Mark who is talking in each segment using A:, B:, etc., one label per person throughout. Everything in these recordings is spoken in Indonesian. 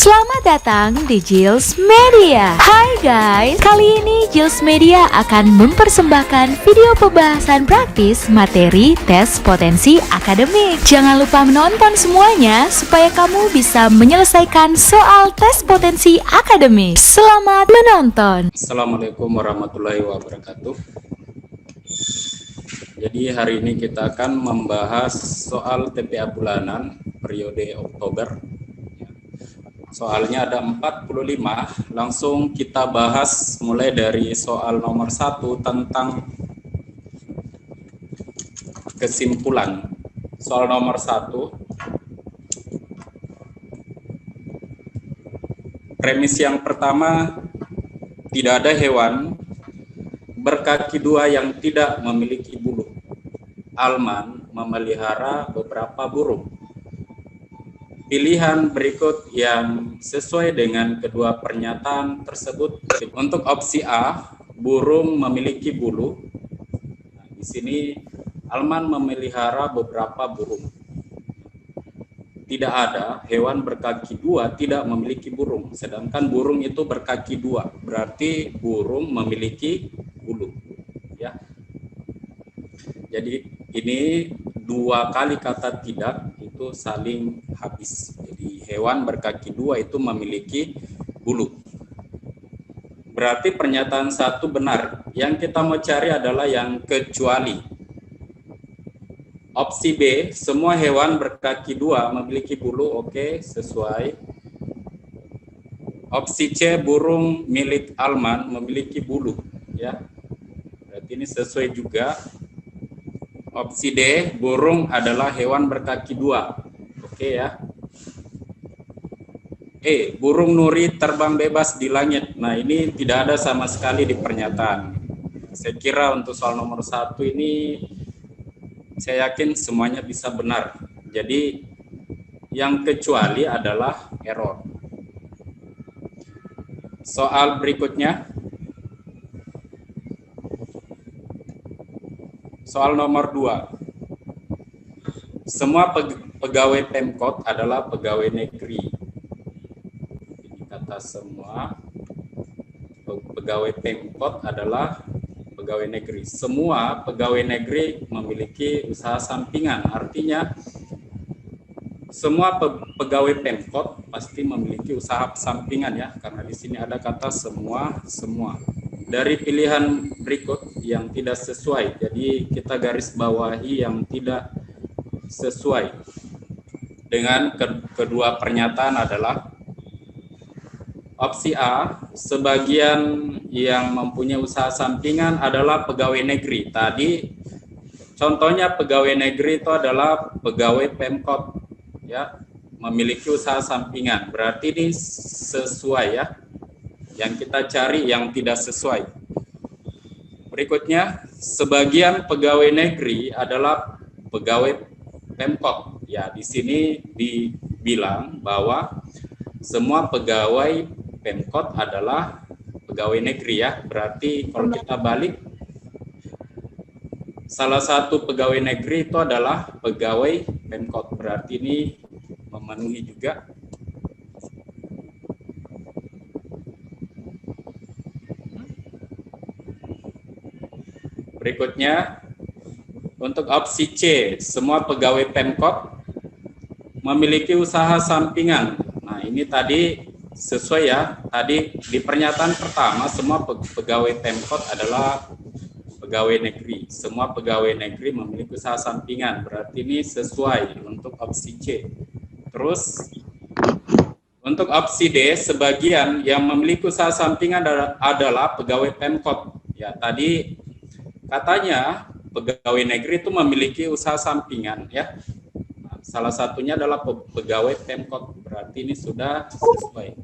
A: Selamat datang di Jils Media. Hai guys, kali ini Jils Media akan mempersembahkan video pembahasan praktis materi tes potensi akademik. Jangan lupa menonton semuanya supaya kamu bisa menyelesaikan soal tes potensi akademik. Selamat menonton.
B: Assalamualaikum warahmatullahi wabarakatuh. Jadi hari ini kita akan membahas soal TPA bulanan periode Oktober. Soalnya ada 45, langsung kita bahas mulai dari soal nomor 1 tentang kesimpulan. Soal nomor 1, premis yang pertama, tidak ada hewan berkaki dua yang tidak memiliki bulu. Alman memelihara beberapa burung. Pilihan berikut yang sesuai dengan kedua pernyataan tersebut. Untuk opsi A, burung memiliki bulu. Nah, di sini Alman memelihara beberapa burung. Tidak ada hewan berkaki dua tidak memiliki burung. Sedangkan burung itu berkaki dua, berarti burung memiliki bulu. Ya. Jadi ini dua kali kata tidak itu saling habis. Jadi hewan berkaki dua itu memiliki bulu. Berarti pernyataan satu benar. Yang kita mau cari adalah yang kecuali. Opsi B, semua hewan berkaki dua memiliki bulu. Oke, sesuai. Opsi C, burung milik Alman memiliki bulu. Ya, berarti ini sesuai juga. Opsi D, burung adalah hewan berkaki dua. Oke ya. E, burung nuri terbang bebas di langit. Nah, ini tidak ada sama sekali di pernyataan. Saya kira untuk soal nomor 1 ini, saya yakin semuanya bisa benar. Jadi, yang kecuali adalah error. Soal berikutnya. Soal nomor 2. Semua pegawai Pemkot adalah pegawai negeri. Ini kata semua pegawai Pemkot adalah pegawai negeri. Semua pegawai negeri memiliki usaha sampingan. Artinya semua pegawai Pemkot pasti memiliki usaha sampingan ya, karena di sini ada kata semua. Dari pilihan berikut yang tidak sesuai, jadi kita garis bawahi yang tidak sesuai dengan kedua pernyataan adalah opsi A, sebagian yang mempunyai usaha sampingan adalah pegawai negeri. Tadi contohnya pegawai negeri itu adalah pegawai Pemkot ya, memiliki usaha sampingan. Berarti ini sesuai ya. Yang kita cari yang tidak sesuai. Berikutnya, sebagian pegawai negeri adalah pegawai Pemkot. Ya, di sini dibilang bahwa semua pegawai Pemkot adalah pegawai negeri ya. Berarti kalau kita balik, salah satu pegawai negeri itu adalah pegawai Pemkot. Berarti ini memenuhi juga. Berikutnya, untuk opsi C, semua pegawai Pemkot memiliki usaha sampingan. Nah, ini tadi sesuai ya. Tadi di pernyataan pertama, semua pegawai Pemkot adalah pegawai negeri. Semua pegawai negeri memiliki usaha sampingan. Berarti ini sesuai untuk opsi C. Terus, untuk opsi D, sebagian yang memiliki usaha sampingan adalah pegawai Pemkot. Ya, tadi katanya pegawai negeri itu memiliki usaha sampingan ya. Nah, salah satunya adalah pegawai Pemkot. Berarti ini sudah sesuai.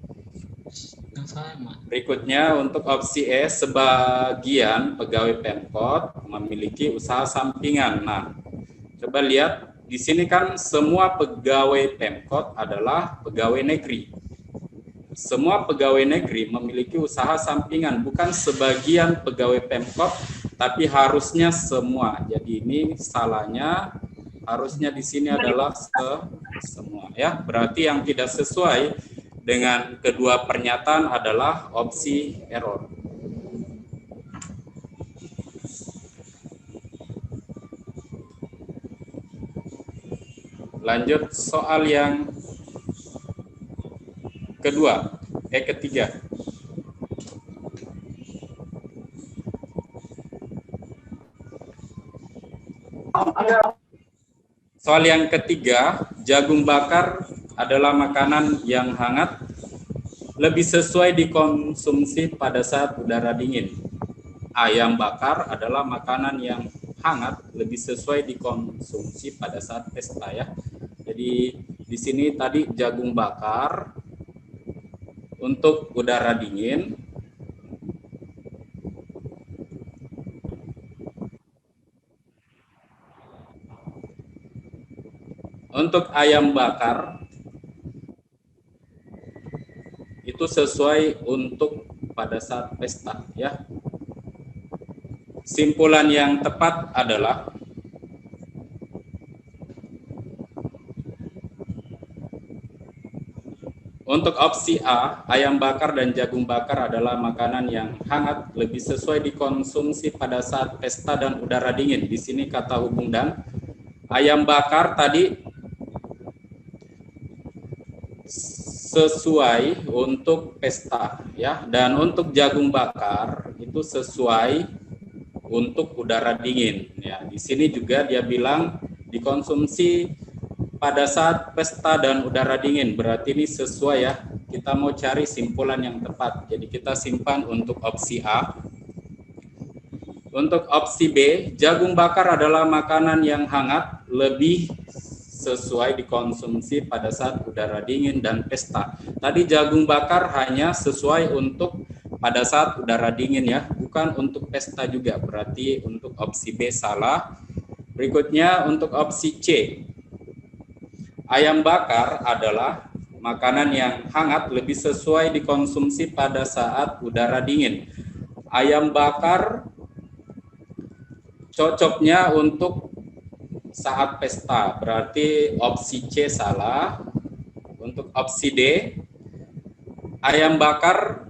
B: Berikutnya untuk opsi E, sebagian pegawai Pemkot memiliki usaha sampingan. Nah, coba lihat di sini kan semua pegawai Pemkot adalah pegawai negeri. Semua pegawai negeri memiliki usaha sampingan, bukan sebagian pegawai Pemkot, tapi harusnya semua. Jadi ini salahnya, harusnya di sini adalah semua ya. Berarti yang tidak sesuai dengan kedua pernyataan adalah opsi error. Lanjut soal yang ketiga. Soal yang ketiga, jagung bakar adalah makanan yang hangat, lebih sesuai dikonsumsi pada saat udara dingin. Ayam bakar adalah makanan yang hangat, lebih sesuai dikonsumsi pada saat pesta ya. Jadi di sini tadi jagung bakar untuk udara dingin. Untuk ayam bakar itu sesuai untuk pada saat pesta ya. Simpulan yang tepat adalah untuk opsi A, ayam bakar dan jagung bakar adalah makanan yang hangat, lebih sesuai dikonsumsi pada saat pesta dan udara dingin. Di sini kata hubung dan. Ayam bakar tadi sesuai untuk pesta ya, dan untuk jagung bakar itu sesuai untuk udara dingin ya. Di sini juga dia bilang dikonsumsi pada saat pesta dan udara dingin, berarti ini sesuai ya. Kita mau cari simpulan yang tepat, jadi kita simpan untuk opsi A. Untuk opsi B, jagung bakar adalah makanan yang hangat, lebih sesuai dikonsumsi pada saat udara dingin dan pesta. Tadi jagung bakar hanya sesuai untuk pada saat udara dingin ya, bukan untuk pesta juga. Berarti untuk opsi B salah. Berikutnya untuk opsi C. Ayam bakar adalah makanan yang hangat, lebih sesuai dikonsumsi pada saat udara dingin. Ayam bakar cocoknya untuk saat pesta, berarti opsi C salah. Untuk opsi D, ayam bakar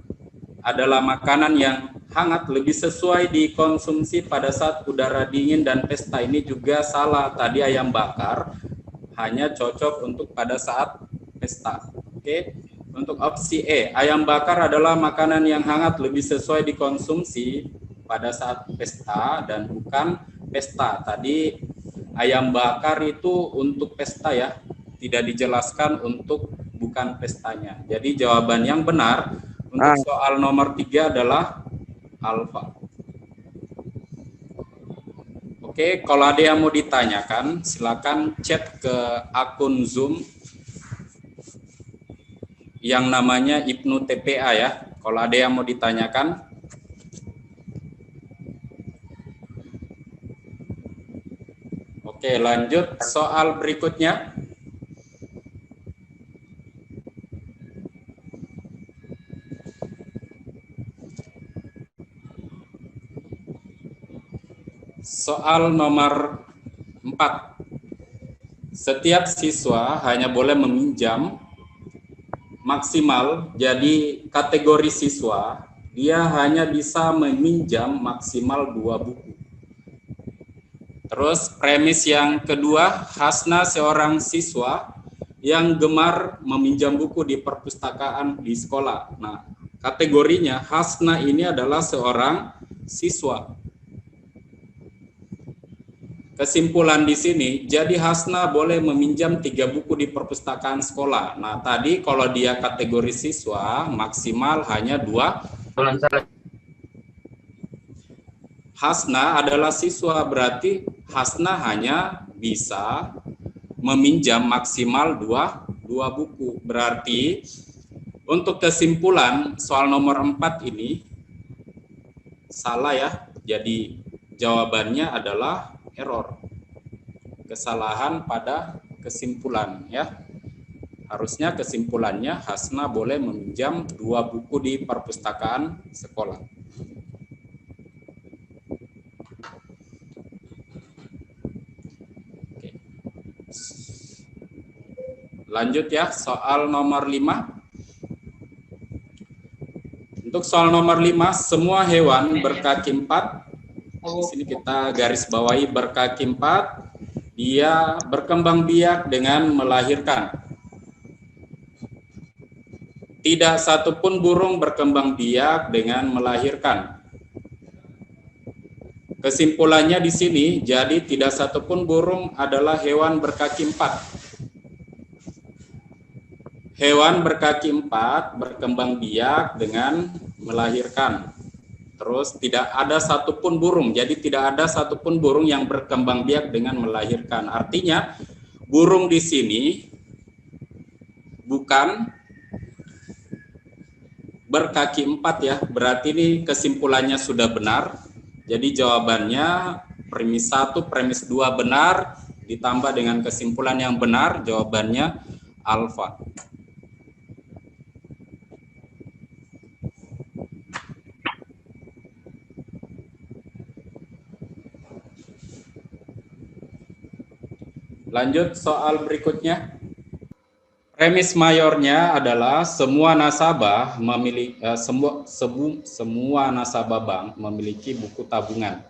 B: adalah makanan yang hangat, lebih sesuai dikonsumsi pada saat udara dingin dan pesta. Ini juga salah, tadi ayam bakar hanya cocok untuk pada saat pesta. Oke. Untuk opsi E, ayam bakar adalah makanan yang hangat, lebih sesuai dikonsumsi pada saat pesta dan bukan pesta. Tadi ayam bakar itu untuk pesta ya, tidak dijelaskan untuk bukan pestanya. Jadi jawaban yang benar untuk soal nomor 3 adalah alfa. Oke, kalau ada yang mau ditanyakan, silakan chat ke akun Zoom yang namanya Ibnu TPA ya. Kalau ada yang mau ditanyakan. Oke, lanjut soal berikutnya. Soal nomor 4. Setiap siswa hanya boleh meminjam maksimal, jadi kategori siswa, dia hanya bisa meminjam maksimal 2 buku. Terus premis yang kedua, Hasna seorang siswa yang gemar meminjam buku di perpustakaan di sekolah. Nah, kategorinya Hasna ini adalah seorang siswa. Kesimpulan di sini, jadi Hasna boleh meminjam 3 buku di perpustakaan sekolah. Nah, tadi kalau dia kategori siswa, maksimal hanya 2. Hasna adalah siswa, berarti Hasna hanya bisa meminjam maksimal 2 buku. Berarti untuk kesimpulan soal nomor 4 ini salah ya. Jadi jawabannya adalah error. Kesalahan pada kesimpulan ya. Harusnya kesimpulannya Hasna boleh meminjam 2 buku di perpustakaan sekolah. Oke. Lanjut ya, soal nomor 5. Untuk soal nomor 5, semua hewan berkaki 4. Di sini kita garis bawahi berkaki 4. Dia berkembang biak dengan melahirkan. Tidak satupun burung berkembang biak dengan melahirkan. Kesimpulannya di sini, jadi tidak satupun burung adalah hewan berkaki 4. Hewan berkaki 4 berkembang biak dengan melahirkan. Terus tidak ada satupun burung, jadi tidak ada satupun burung yang berkembang biak dengan melahirkan. Artinya burung di sini bukan berkaki 4 ya, berarti ini kesimpulannya sudah benar. Jadi jawabannya premis 1, premis 2 benar, ditambah dengan kesimpulan yang benar, jawabannya alfa. Lanjut soal berikutnya. Premis mayornya adalah semua nasabah memiliki semua nasabah bank memiliki buku tabungan.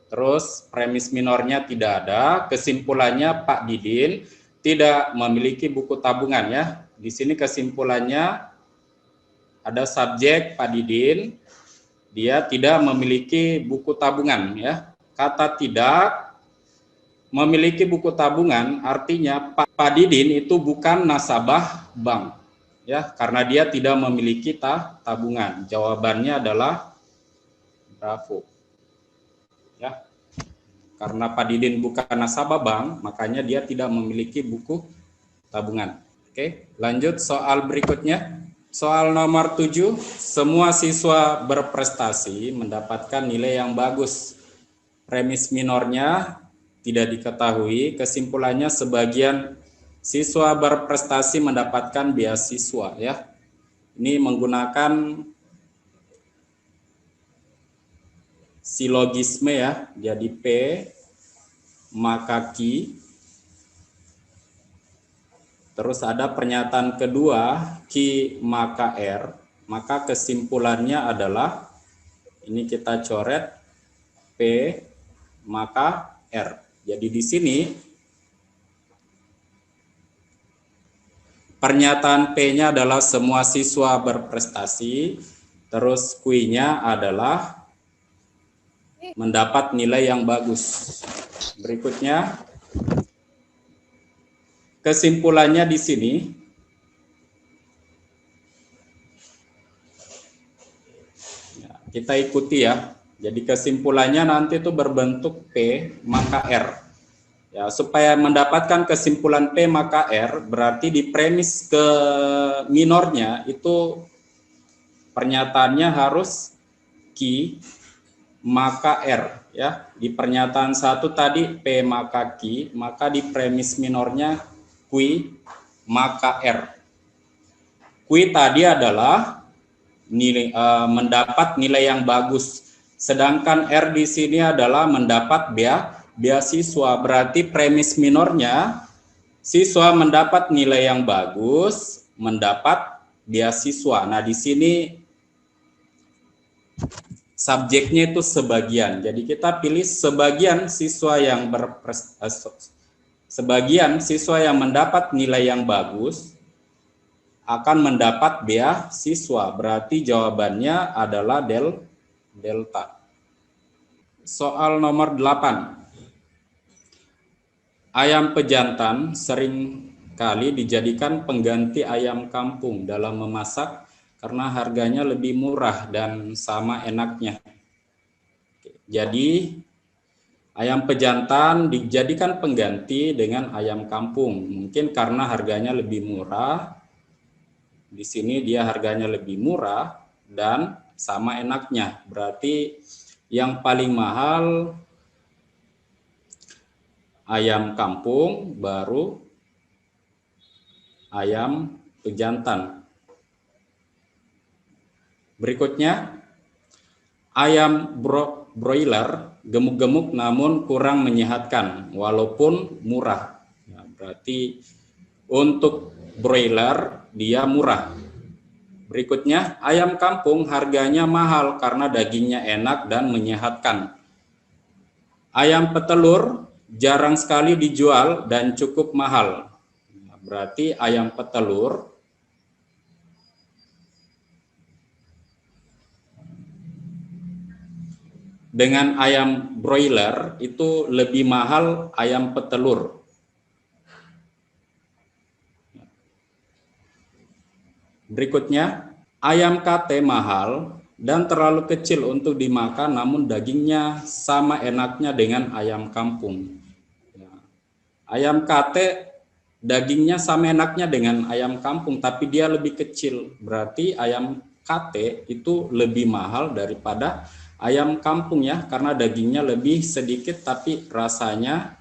B: Terus premis minornya tidak ada. Kesimpulannya Pak Didin tidak memiliki buku tabungan ya. Di sini kesimpulannya ada subjek Pak Didin, dia tidak memiliki buku tabungan ya. Kata tidak memiliki buku tabungan artinya Pak Didin itu bukan nasabah bank ya, karena dia tidak memiliki tabungan. Jawabannya adalah bravo ya, karena Pak Didin bukan nasabah bank makanya dia tidak memiliki buku tabungan. Oke, lanjut soal berikutnya. Soal nomor 7, semua siswa berprestasi mendapatkan nilai yang bagus. Premis minornya tidak diketahui, kesimpulannya sebagian siswa berprestasi mendapatkan beasiswa ya. Ini menggunakan silogisme ya, jadi P maka Q. Terus ada pernyataan kedua Q maka R, maka kesimpulannya adalah ini kita coret P maka R. Jadi di sini pernyataan P-nya adalah semua siswa berprestasi, terus Q-nya adalah mendapat nilai yang bagus. Berikutnya kesimpulannya di sini ya, kita ikuti ya. Jadi kesimpulannya nanti itu berbentuk P maka R. Ya, supaya mendapatkan kesimpulan P maka R berarti di premis ke minornya itu pernyataannya harus Q maka R ya. Di pernyataan 1 tadi P maka Q, maka di premis minornya Q maka R. Q tadi adalah nilai mendapat nilai yang bagus. Sedangkan R di sini adalah mendapat beasiswa, berarti premis minornya siswa mendapat nilai yang bagus, mendapat beasiswa. Nah, di sini subjeknya itu sebagian. Jadi kita pilih sebagian siswa yang mendapat nilai yang bagus akan mendapat beasiswa. Berarti jawabannya adalah delta. Soal nomor 8. Ayam pejantan sering kali dijadikan pengganti ayam kampung dalam memasak karena harganya lebih murah dan sama enaknya. Jadi ayam pejantan dijadikan pengganti dengan ayam kampung. Mungkin karena harganya lebih murah. Di sini dia harganya lebih murah dan sama enaknya. Berarti yang paling mahal ayam kampung, baru ayam pejantan. Berikutnya, ayam broiler gemuk-gemuk namun kurang menyehatkan walaupun murah. Ya, berarti untuk broiler dia murah. Berikutnya, ayam kampung harganya mahal karena dagingnya enak dan menyehatkan. Ayam petelur jarang sekali dijual dan cukup mahal. Berarti ayam petelur dengan ayam broiler itu lebih mahal ayam petelur. Berikutnya, ayam kate mahal dan terlalu kecil untuk dimakan, namun dagingnya sama enaknya dengan ayam kampung. Ayam kate dagingnya sama enaknya dengan ayam kampung, tapi dia lebih kecil. Berarti ayam kate itu lebih mahal daripada ayam kampung ya, karena dagingnya lebih sedikit tapi rasanya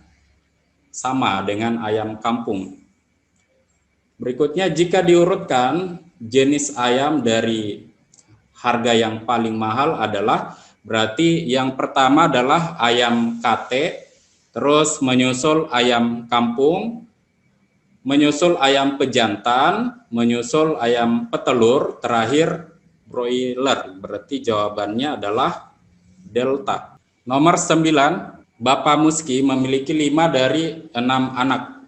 B: sama dengan ayam kampung. Berikutnya, jika diurutkan jenis ayam dari harga yang paling mahal adalah, berarti yang pertama adalah ayam kate, terus menyusul ayam kampung, menyusul ayam pejantan, menyusul ayam petelur, terakhir broiler. Berarti jawabannya adalah delta. Nomor 9, Bapak Muski memiliki 5 dari 6 anak.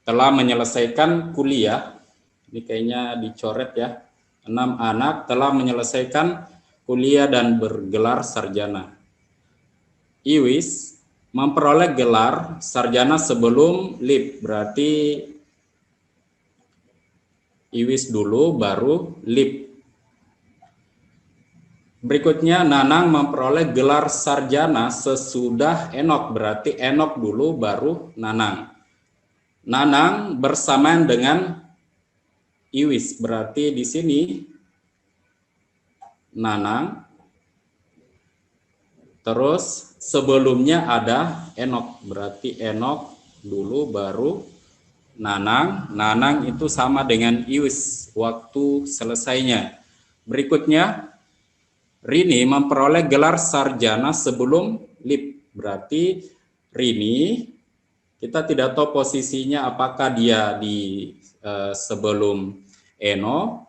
B: Telah menyelesaikan kuliah, ini kayaknya dicoret ya, 6 anak telah menyelesaikan kuliah dan bergelar sarjana. Iwis memperoleh gelar sarjana sebelum LIP, berarti Iwis dulu baru LIP. Berikutnya, Nanang memperoleh gelar sarjana sesudah Enok, berarti Enok dulu baru Nanang. Nanang bersamaan dengan Iwis, berarti di sini Nanang, terus sebelumnya ada Enok, berarti Enok dulu baru Nanang. Nanang itu sama dengan Iwis waktu selesainya. Berikutnya, Rini memperoleh gelar sarjana sebelum LIP, berarti Rini kita tidak tahu posisinya apakah dia di sebelum Eno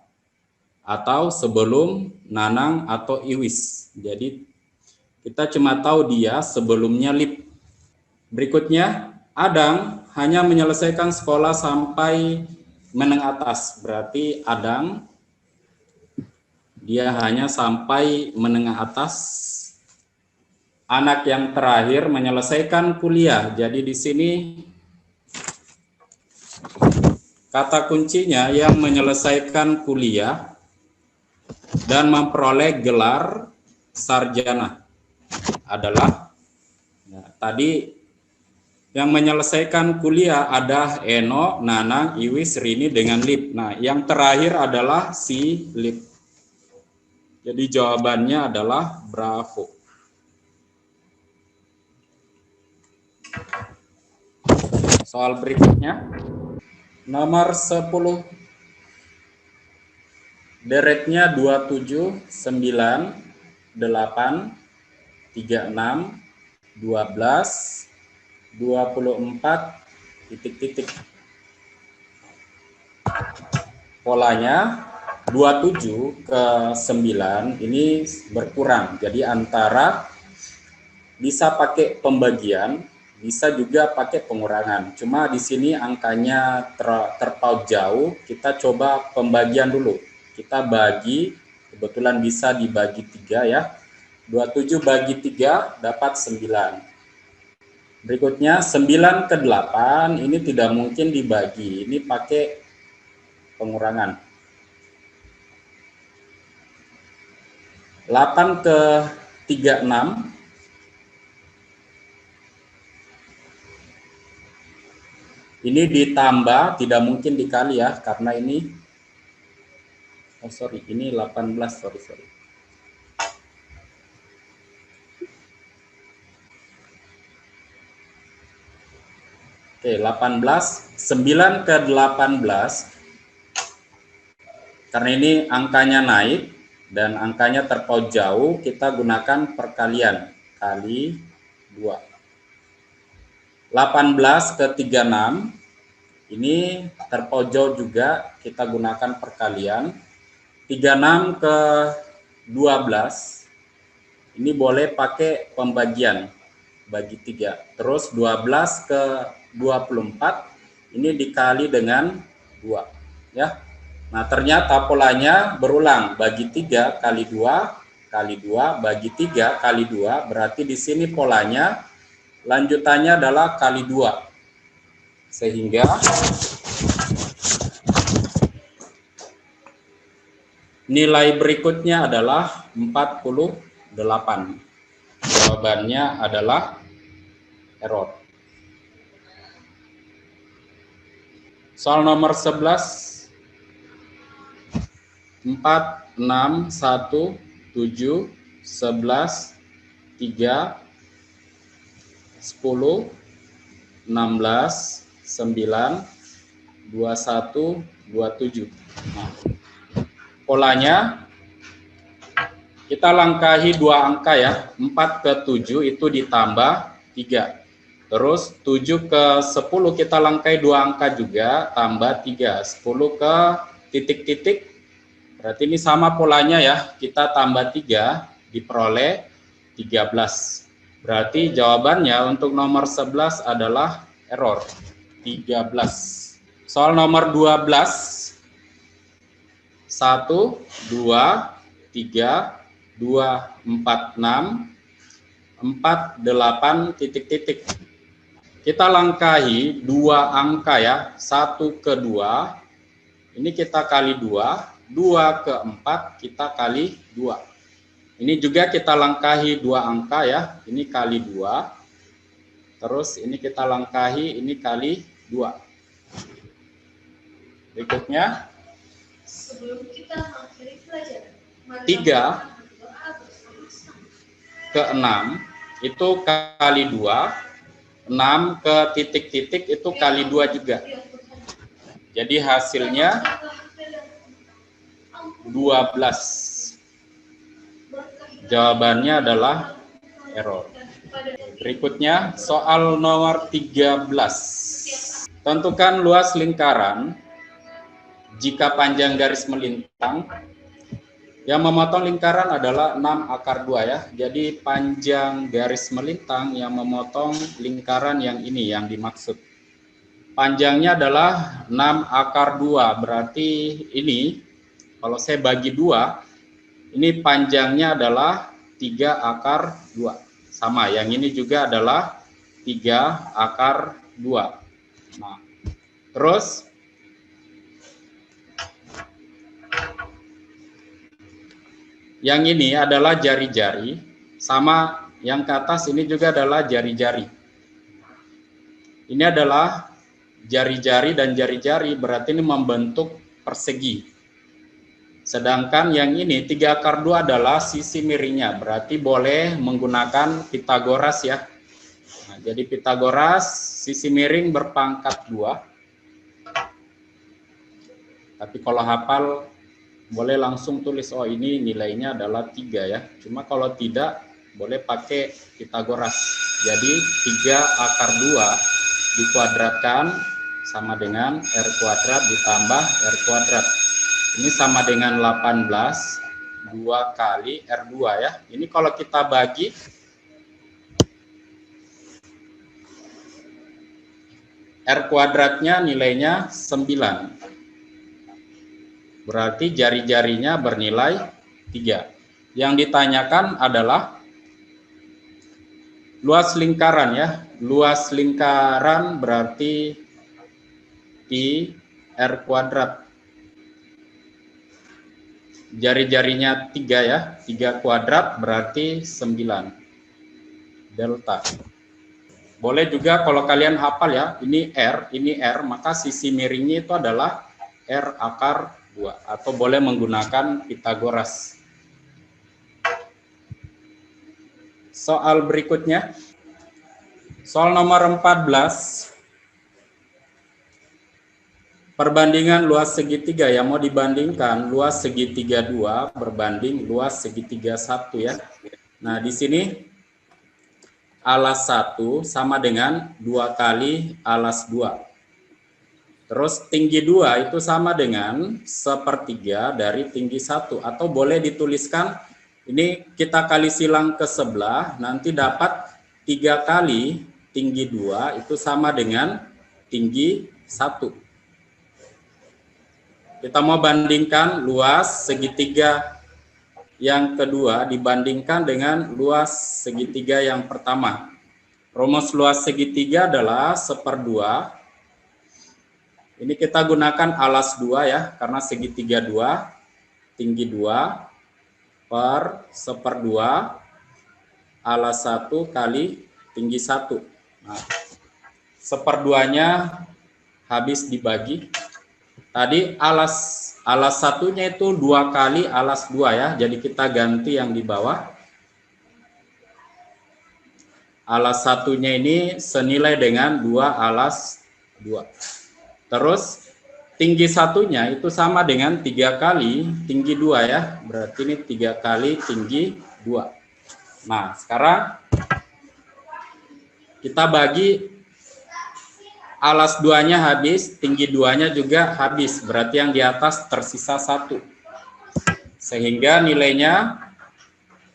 B: atau sebelum Nanang atau Iwis. Jadi kita cuma tahu dia sebelumnya LIP. Berikutnya, Adang hanya menyelesaikan sekolah sampai menengah atas. Berarti Adang dia hanya sampai menengah atas. Anak yang terakhir menyelesaikan kuliah. Jadi di sini kata kuncinya yang menyelesaikan kuliah dan memperoleh gelar sarjana adalah, nah, tadi yang menyelesaikan kuliah ada Eno, Nanang, Iwis, Rini dengan LIP. Nah, yang terakhir adalah si LIP. Jadi jawabannya adalah bravo. Soal berikutnya, nomor 10, deretnya 27, 9, 8, 36, 12, 24, titik-titik. Polanya 27 ke 9 ini berkurang, jadi antara bisa pakai pembagian, bisa juga pakai pengurangan. Cuma di sini angkanya terpaut jauh, kita coba pembagian dulu. Kita bagi, kebetulan bisa dibagi 3 ya. 27 bagi 3 dapat 9. Berikutnya 9 ke 8 ini tidak mungkin dibagi, ini pakai pengurangan. 8 ke 36 ini ditambah, tidak mungkin dikali ya, karena ini, oh sorry, ini 18, sorry. Oke, 18, 9 ke 18, karena ini angkanya naik dan angkanya terpaut jauh, kita gunakan perkalian, kali 2. 18 ke 36 ini terpaut jauh juga, kita gunakan perkalian, 36 ke 12 ini boleh pakai pembagian bagi 3. Terus 12 ke 24 ini dikali dengan 2 ya. Nah, ternyata polanya berulang, bagi 3 kali 2 kali 2 bagi 3 kali 2, berarti di sini polanya lanjutannya adalah kali 2. Sehingga nilai berikutnya adalah 48. Jawabannya adalah error. Soal nomor 11. 4, 6, 1, 7, 11, 3, 10, 16, 9, 21, 27. Nah, polanya kita langkahi 2 angka ya. 4 ke 7 itu ditambah 3. Terus 7 ke 10 kita langkahi 2 angka juga, tambah 3. 10 ke titik-titik, berarti ini sama polanya ya. Kita tambah 3 diperoleh 13. Berarti jawabannya untuk nomor 11 adalah error, 13. Soal nomor 12. 1, 2, 3, 2, 4, 6, 4, 8, titik-titik. Kita langkahi 2 angka ya, 1 ke 2, ini kita kali 2, 2 ke 4 kita kali 2. Ini juga kita langkahi 2 angka ya, ini kali 2, terus ini kita langkahi, ini kali 2. Berikutnya, sebelum kita mengakhiri pelajaran, 3 ke 6 itu kali 2, 6 ke titik-titik itu kali 2 juga. Jadi hasilnya 12. Jawabannya adalah error. Berikutnya soal nomor 13. Tentukan luas lingkaran jika panjang garis melintang. Yang memotong lingkaran adalah 6 akar 2 ya. Jadi panjang garis melintang yang memotong lingkaran yang ini yang dimaksud. Panjangnya adalah 6 akar 2. Berarti ini kalau saya bagi 2, ini panjangnya adalah 3 akar 2. Sama, yang ini juga adalah 3 akar 2. Nah, terus yang ini adalah jari-jari, sama yang ke atas ini juga adalah jari-jari. Ini adalah jari-jari dan jari-jari, berarti ini membentuk persegi. Sedangkan yang ini 3 akar 2 adalah sisi miringnya, berarti boleh menggunakan Pitagoras ya. Nah, jadi Pitagoras sisi miring berpangkat 2. Tapi kalau hafal boleh langsung tulis, oh ini nilainya adalah 3 ya. Cuma kalau tidak, boleh pakai Pitagoras. Jadi 3 akar 2 dikuadratkan sama dengan R kuadrat ditambah R kuadrat. Ini sama dengan 18, 2 kali R2 ya. Ini kalau kita bagi, R kuadratnya nilainya 9. Berarti jari-jarinya bernilai 3. Yang ditanyakan adalah luas lingkaran ya. Luas lingkaran berarti pi R kuadrat. Jari-jarinya 3 ya. 3 kuadrat berarti 9. Delta. Boleh juga kalau kalian hafal ya, ini R, maka sisi miringnya itu adalah R akar 2, atau boleh menggunakan Pitagoras. Soal berikutnya, soal nomor 14. Perbandingan luas segitiga yang mau dibandingkan luas segitiga 2 berbanding luas segitiga 1 ya. Nah, di sini alas 1 sama dengan 2 kali alas 2. Terus tinggi 2 itu sama dengan 1/3 dari tinggi 1. Atau boleh dituliskan, ini kita kali silang ke sebelah, nanti dapat 3 kali tinggi 2 itu sama dengan tinggi 1. Kita mau bandingkan luas segitiga yang kedua dibandingkan dengan luas segitiga yang pertama. Rumus luas segitiga adalah 1/2. Ini kita gunakan alas 2 ya, karena segitiga 2, tinggi 2 per 1/2 alas 1 kali tinggi 1. Nah, 1/2-nya habis dibagi. Tadi alas satunya itu 2 kali alas 2 ya, jadi kita ganti yang di bawah. Alas satunya ini senilai dengan 2 alas 2. Terus tinggi satunya itu sama dengan 3 kali tinggi 2 ya. Berarti ini 3 kali tinggi 2. Nah, sekarang kita bagi, alas 2-nya habis, tinggi 2-nya juga habis. Berarti yang di atas tersisa 1. Sehingga nilainya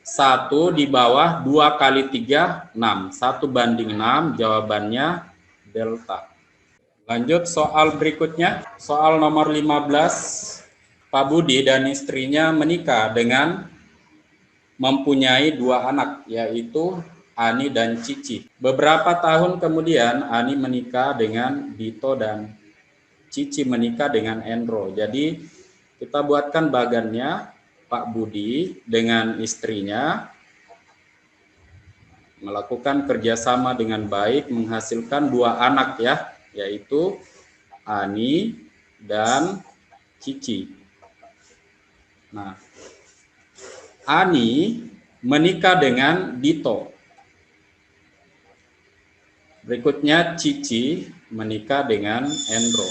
B: 1 di bawah 2 kali 3, 6. 1/6, jawabannya delta. Lanjut soal berikutnya, soal nomor 15. Pak Budi dan istrinya menikah dengan mempunyai 2 anak, yaitu Ani dan Cici. Beberapa tahun kemudian Ani menikah dengan Dito dan Cici menikah dengan Endro. Jadi kita buatkan bagannya, Pak Budi dengan istrinya melakukan kerjasama dengan baik menghasilkan 2 anak ya, yaitu Ani dan Cici. Nah, Ani menikah dengan Dito. Berikutnya Cici menikah dengan Endro.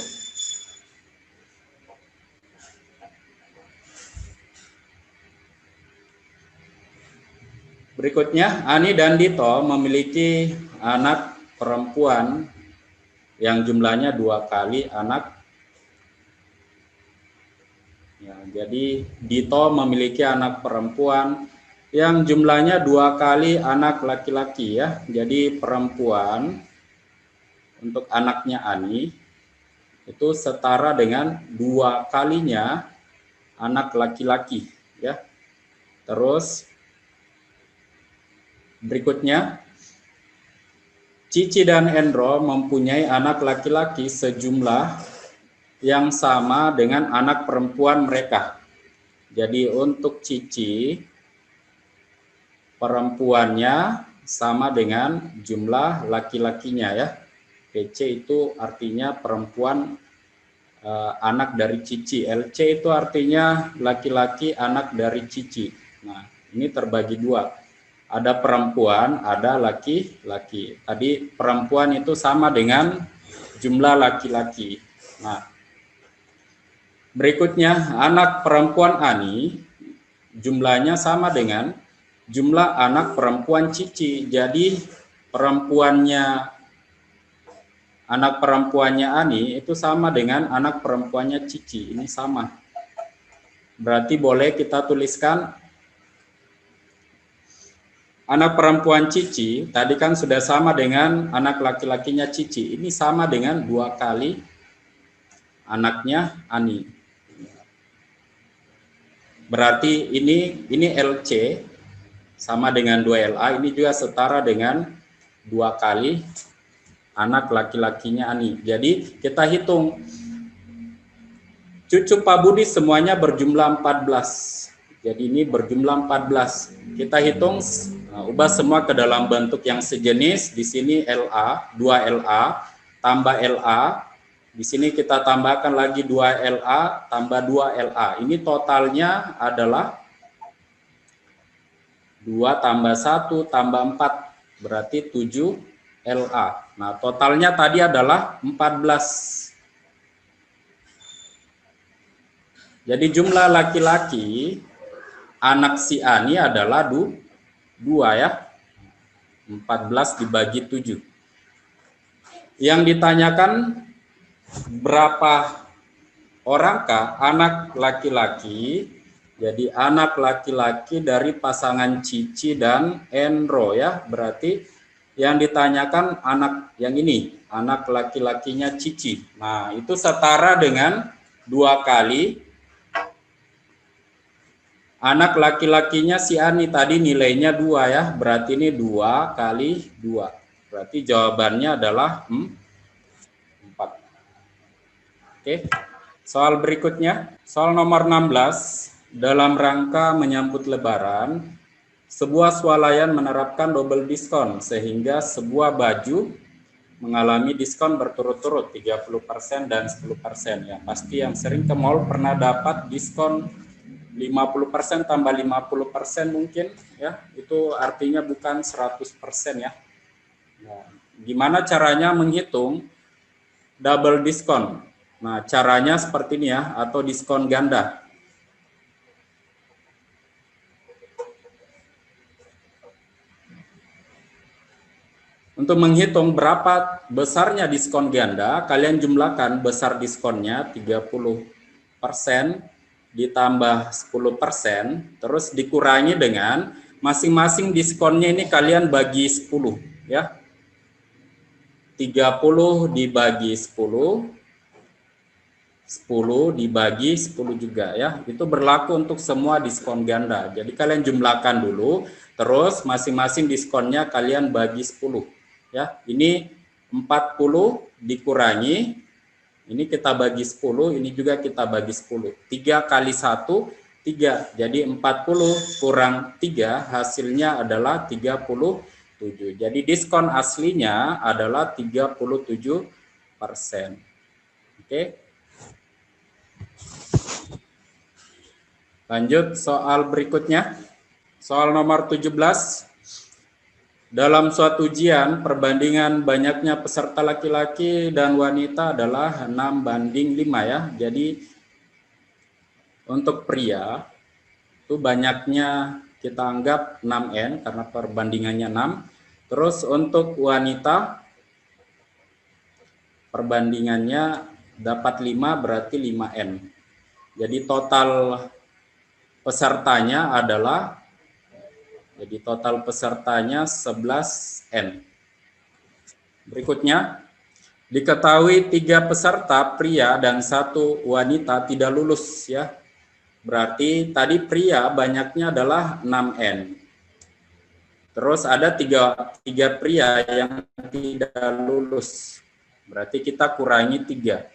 B: Berikutnya Ani dan Dito memiliki anak perempuan yang jumlahnya 2 kali anak. Ya, jadi Dito memiliki anak perempuan yang jumlahnya 2 kali anak laki-laki ya. Jadi perempuan untuk anaknya Ani itu setara dengan 2 kalinya anak laki-laki ya. Terus berikutnya Cici dan Endro mempunyai anak laki-laki sejumlah yang sama dengan anak perempuan mereka. Jadi untuk Cici, perempuannya sama dengan jumlah laki-lakinya ya. PC itu artinya perempuan, anak dari Cici. LC itu artinya laki-laki anak dari Cici. Nah, ini terbagi 2. Ada perempuan, ada laki-laki. Tadi perempuan itu sama dengan jumlah laki-laki. Nah, berikutnya anak perempuan Ani jumlahnya sama dengan jumlah anak perempuan Cici. Jadi anak perempuannya Ani itu sama dengan anak perempuannya Cici. Ini sama. Berarti boleh kita tuliskan anak perempuan Cici, tadi kan sudah sama dengan anak laki-lakinya Cici. Ini sama dengan 2 kali anaknya Ani. Berarti ini LC sama dengan 2LA, ini juga setara dengan 2 kali anak laki-lakinya Ani. Jadi kita hitung. Cucu Pak Budi semuanya berjumlah 14. Jadi ini berjumlah 14. Kita hitung, ubah semua ke dalam bentuk yang sejenis. Di sini LA, 2LA, tambah LA. Di sini kita tambahkan lagi 2LA, tambah 2LA. Ini totalnya adalah 2 tambah 1 tambah 4. Berarti 7LA. Nah, totalnya tadi adalah 14. Jadi jumlah laki-laki anak si Ani adalah 2 ya. 14 dibagi 7. Yang ditanyakan berapa orangkah anak laki-laki? Jadi anak laki-laki dari pasangan Cici dan Enro ya. Berarti yang ditanyakan anak yang ini, anak laki-lakinya Cici. Nah, itu setara dengan 2 kali anak laki-lakinya si Ani tadi nilainya 2 ya. Berarti ini 2 kali 2. Berarti jawabannya adalah 4. Oke. Soal berikutnya, soal nomor 16. Dalam rangka menyambut Lebaran, sebuah swalayan menerapkan double diskon sehingga sebuah baju mengalami diskon berturut-turut 30% dan 10% ya. Pasti yang sering ke mall pernah dapat diskon 50% tambah 50% mungkin ya. Itu artinya bukan 100% ya. Nah, gimana caranya menghitung double diskon? Nah, caranya seperti ini ya, atau diskon ganda. Untuk menghitung berapa besarnya diskon ganda, kalian jumlahkan besar diskonnya 30% ditambah 10%, terus dikurangi dengan masing-masing diskonnya ini kalian bagi 10 ya. 30 dibagi 10, 10 dibagi 10 juga ya. Itu berlaku untuk semua diskon ganda. Jadi kalian jumlahkan dulu, terus masing-masing diskonnya kalian bagi 10. Ya, ini 40 dikurangi, ini kita bagi 10, ini juga kita bagi 10. 3 kali 1, 3. Jadi 40 kurang 3 hasilnya adalah 37. Jadi diskon aslinya adalah 37%. Oke. Lanjut soal berikutnya. Soal nomor 17. Dalam suatu ujian, perbandingan banyaknya peserta laki-laki dan wanita adalah 6:5 ya. Jadi untuk pria itu banyaknya kita anggap 6N karena perbandingannya 6. Terus untuk wanita perbandingannya dapat 5 berarti 5N. Jadi total pesertanya adalah 11N. Berikutnya, diketahui 3 peserta pria dan 1 wanita tidak lulus ya. Berarti tadi pria banyaknya adalah 6N. Terus ada 3 pria yang tidak lulus. Berarti kita kurangi 3.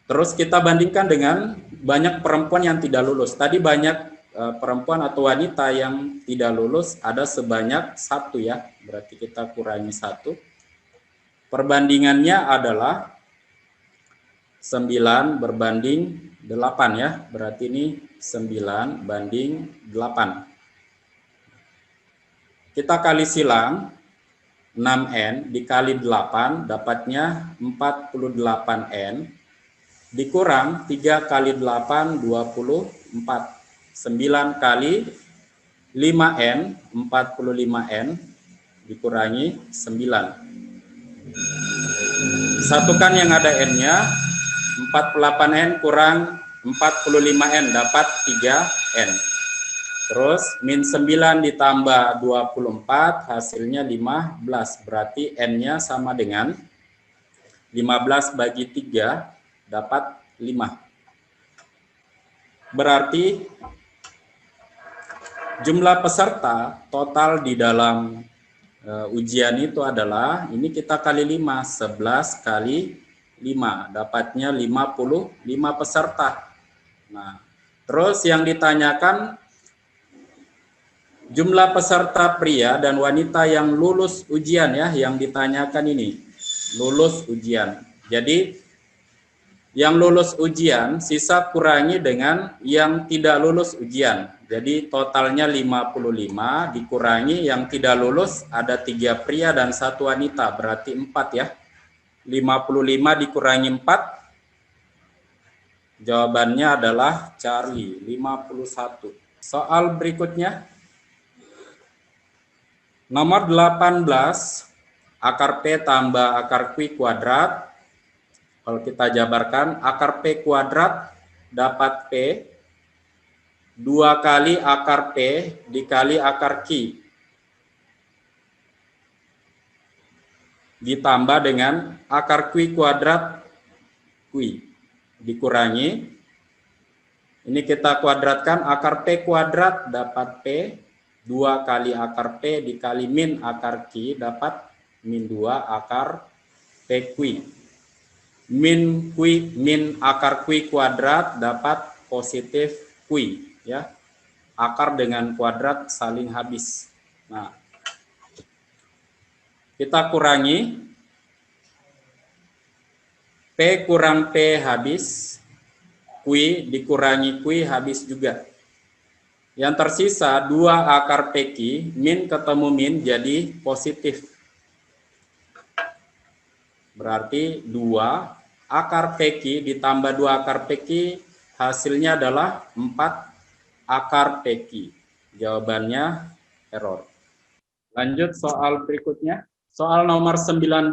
B: Terus kita bandingkan dengan banyak perempuan yang tidak lulus. Tadi banyak perempuan atau wanita yang tidak lulus ada sebanyak 1 ya. Berarti kita kurangi 1. Perbandingannya adalah 9 berbanding 8 ya. Berarti ini 9 banding 8. Kita kali silang 6N dikali 8 dapatnya 48N. Dikurang 3 kali 8 24. 9 kali 5N 45N dikurangi 9. Satukan yang ada N-nya, 48N kurang 45N dapat 3N. Terus min 9 ditambah 24 hasilnya 15. Berarti N-nya sama dengan 15 bagi 3 dapat 5. Berarti jumlah peserta total di dalam ujian itu adalah, ini kita kali 5, 11 kali 5, dapatnya 55 peserta. Nah, terus yang ditanyakan jumlah peserta pria dan wanita yang lulus ujian ya, yang ditanyakan ini, lulus ujian. Jadi yang lulus ujian sisa kurangi dengan yang tidak lulus ujian. Jadi totalnya 55 dikurangi yang tidak lulus ada 3 pria dan 1 wanita, berarti 4 ya. 55 dikurangi 4. Jawabannya adalah Charlie, 51. Soal berikutnya. Nomor 18, akar P tambah akar Q kuadrat Kalau kita jabarkan, akar P kuadrat dapat P 2 kali akar P dikali akar Q. Ditambah dengan akar Q kuadrat Q. Dikurangi. Ini kita kuadratkan, akar P kuadrat dapat P 2 kali akar P dikali min akar Q dapat min 2 akar P Q. Min akar Q kuadrat dapat positif Q, ya. Akar dengan kuadrat saling habis. Nah, kita kurangi. P kurang P habis, Q dikurangi Q habis juga. Yang tersisa 2 akar PQ, min ketemu min jadi positif. Berarti 2 akar PQ ditambah 2 akar PQ, hasilnya adalah 4 akar PQ. Jawabannya error. Lanjut soal berikutnya. Soal nomor 19.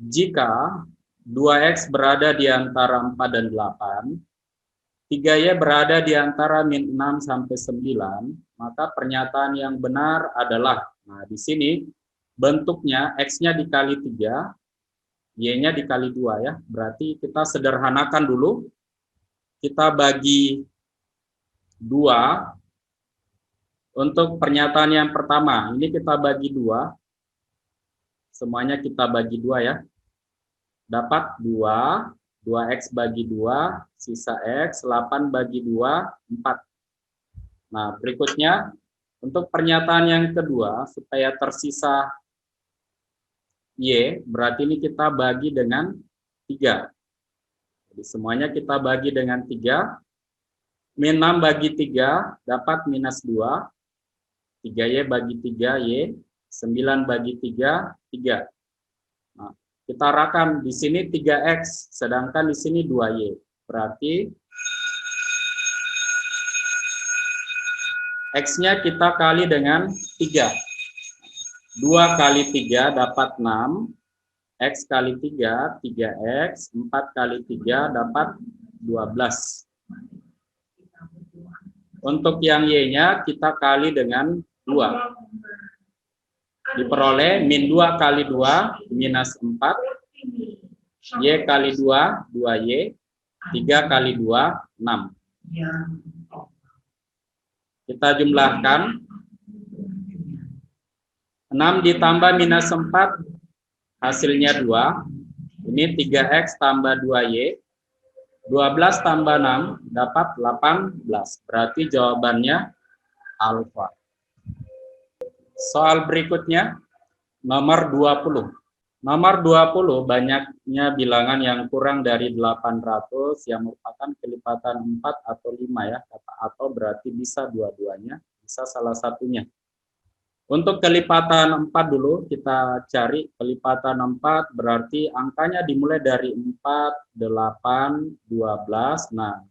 B: Jika 2x berada di antara 4 dan 8, 3y berada di antara min 6 sampai 9, maka pernyataan yang benar adalah, nah di sini bentuknya x-nya dikali 3, y-nya dikali 2 ya. Berarti kita sederhanakan dulu. Kita bagi 2. Untuk pernyataan yang pertama, ini kita bagi 2. Semuanya kita bagi 2 ya. Dapat 2, 2x bagi 2, sisa x, 8 bagi 2, 4. Nah, berikutnya, untuk pernyataan yang kedua, supaya tersisa y, berarti ini kita bagi dengan 3. Jadi semuanya kita bagi dengan 3. Min 6 bagi 3 dapat minus 2. 3y bagi 3y. 9 bagi 3, 3. Nah, kita rakam di sini 3x, sedangkan di sini 2y. Berarti x-nya kita kali dengan 3. 2 kali 3 dapat 6, x kali 3, 3x, 4 kali 3 dapat 12. Untuk yang y-nya kita kali dengan 2. Diperoleh min 2 kali 2, minus 4, y kali 2, 2y, 3 kali 2, 6. Kita jumlahkan. 6 ditambah minus 4, hasilnya 2. Ini 3x tambah 2y. 12 tambah 6, dapat 18. Berarti jawabannya alfa. Soal berikutnya, nomor 20. Nomor 20, banyaknya bilangan yang kurang dari 800, yang merupakan kelipatan 4 atau 5 ya. Kata atau berarti bisa dua-duanya, bisa salah satunya. Untuk kelipatan 4 dulu, kita cari kelipatan 4 berarti angkanya dimulai dari 4, 8, 12. Nah,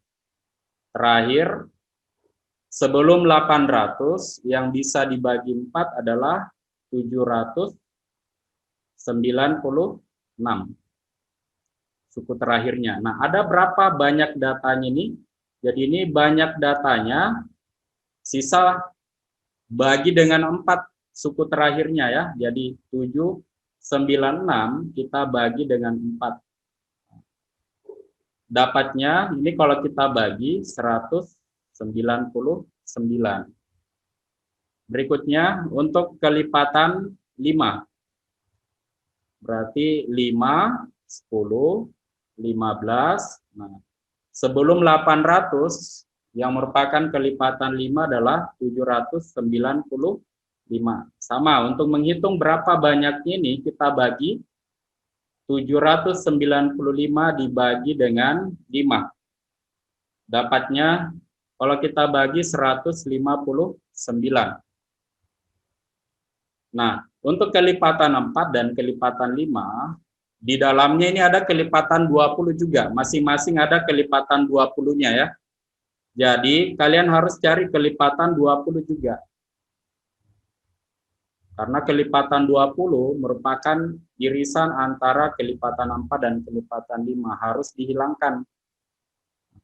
B: terakhir sebelum 800 yang bisa dibagi 4 adalah 796. Suku terakhirnya. Nah, ada berapa banyak datanya ini? Jadi ini banyak datanya, sisa bagi dengan 4 suku terakhirnya ya. Jadi 796 kita bagi dengan 4. Dapatnya ini kalau kita bagi 199. Berikutnya untuk kelipatan 5. Berarti 5, 10, 15. Nah, sebelum 800 yang merupakan kelipatan 5 adalah 795. Sama, untuk menghitung berapa banyaknya ini kita bagi 795 dibagi dengan 5. Dapatnya kalau kita bagi 159. Nah, untuk kelipatan 4 dan kelipatan 5, di dalamnya ini ada kelipatan 20 juga. Masing-masing ada kelipatan 20-nya ya. Jadi, kalian harus cari kelipatan 20 juga. Karena kelipatan 20 merupakan irisan antara kelipatan 4 dan kelipatan 5, harus dihilangkan.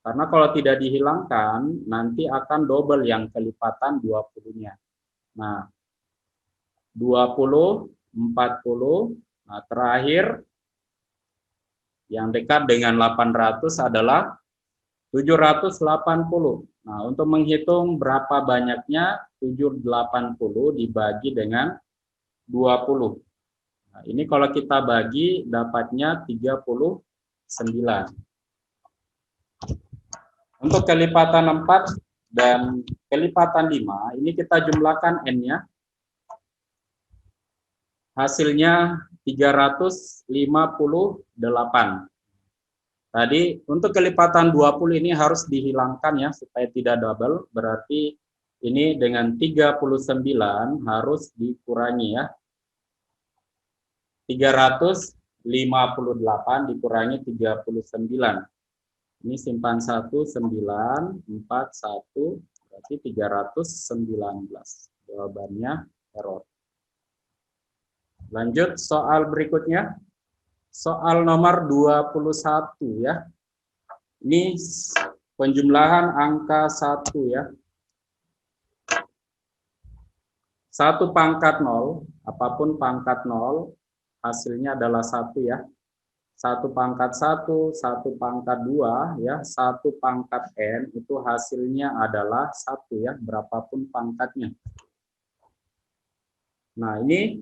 B: Karena kalau tidak dihilangkan, nanti akan double yang kelipatan 20-nya. Nah, 20, 40, nah terakhir yang dekat dengan 800 adalah 780. Nah, untuk menghitung berapa banyaknya 780 dibagi dengan 20. Nah, ini kalau kita bagi dapatnya 39. Untuk kelipatan 4 dan kelipatan 5, ini kita jumlahkan N-nya. Hasilnya 358. Tadi untuk kelipatan 20 ini harus dihilangkan ya supaya tidak double, berarti ini dengan 39 harus dikurangi ya. 358 dikurangi 39. Ini simpan 1, 9, 4, 1, berarti 319. Jawabannya error. Lanjut soal berikutnya. Soal nomor 21 ya. Ini penjumlahan angka 1 ya. 1 pangkat 0, apapun pangkat 0, hasilnya adalah 1 ya. 1 pangkat 1, 1 pangkat 2 ya, 1 pangkat N itu hasilnya adalah 1 ya, berapapun pangkatnya. Nah, ini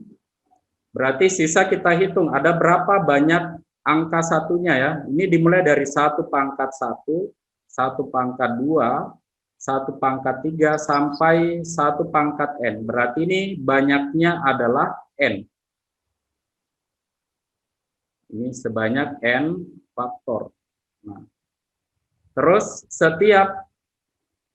B: berarti sisa kita hitung ada berapa banyak angka satunya ya. Ini dimulai dari 1 pangkat 1, 1 pangkat 2, 1 pangkat 3 sampai 1 pangkat N. Berarti ini banyaknya adalah N. Ini sebanyak N faktor. Nah, terus setiap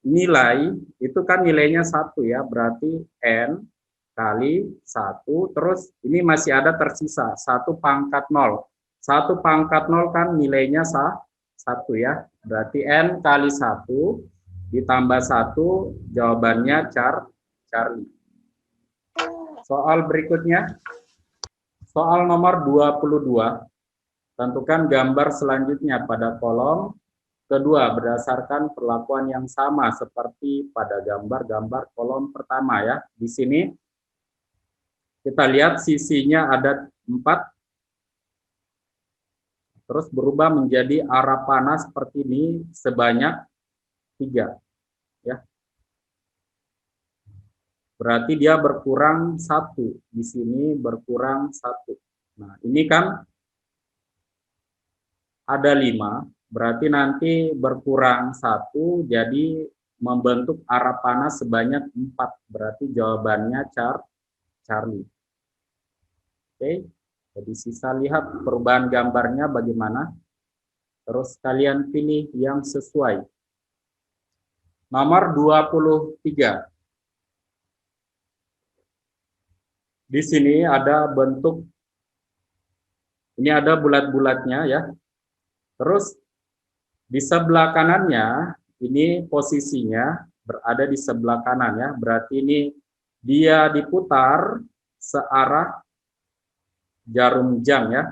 B: nilai itu kan nilainya 1 ya, berarti N kali 1, terus ini masih ada tersisa 1 pangkat 0. 1 pangkat 0 kan nilainya 1 ya, berarti N kali 1 ditambah 1, jawabannya Charlie. Soal berikutnya, soal nomor 22. Tentukan gambar selanjutnya pada kolom kedua berdasarkan perlakuan yang sama seperti pada gambar-gambar kolom pertama ya. Di sini kita lihat sisinya ada 4, terus berubah menjadi arah panas seperti ini sebanyak 3. Ya. Berarti dia berkurang 1. Di sini berkurang 1. Nah, ini kan ada 5, berarti nanti berkurang 1, jadi membentuk arah panas sebanyak 4. Berarti jawabannya Charlie. Oke, jadi sisa lihat perubahan gambarnya bagaimana. Terus kalian pilih yang sesuai. Nomor 23. Di sini ada bentuk, ini ada bulat-bulatnya ya. Terus di sebelah kanannya, ini posisinya berada di sebelah kanan ya. Berarti ini dia diputar searah jarum jam ya.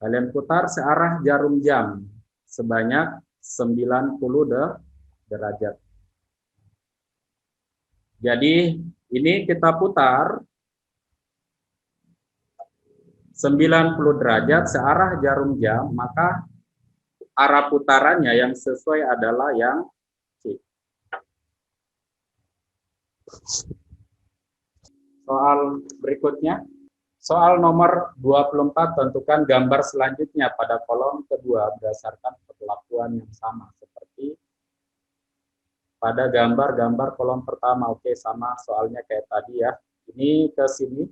B: Kalian putar searah jarum jam sebanyak 90 derajat. Jadi ini kita putar 90 derajat searah jarum jam, maka arah putarannya yang sesuai adalah yang C. Soal berikutnya, soal nomor 24, tentukan gambar selanjutnya pada kolom kedua berdasarkan perlakuan yang sama seperti pada gambar-gambar kolom pertama. Oke, sama soalnya kayak tadi ya. Ini ke sini.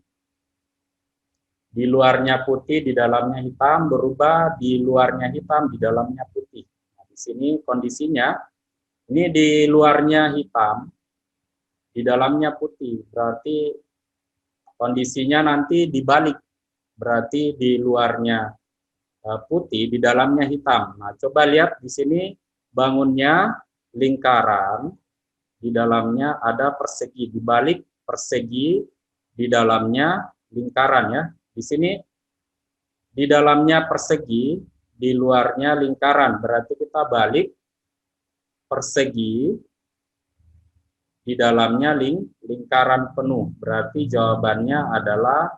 B: Di luarnya putih, di dalamnya hitam, berubah di luarnya hitam, di dalamnya putih. Nah, di sini kondisinya, ini di luarnya hitam, di dalamnya putih. Berarti kondisinya nanti dibalik, berarti di luarnya putih, di dalamnya hitam. Nah, coba lihat di sini bangunnya lingkaran, di dalamnya ada persegi, di balik persegi di dalamnya lingkaran ya. Di sini di dalamnya persegi, di luarnya lingkaran. Berarti kita balik persegi, di dalamnya lingkaran penuh. Berarti jawabannya adalah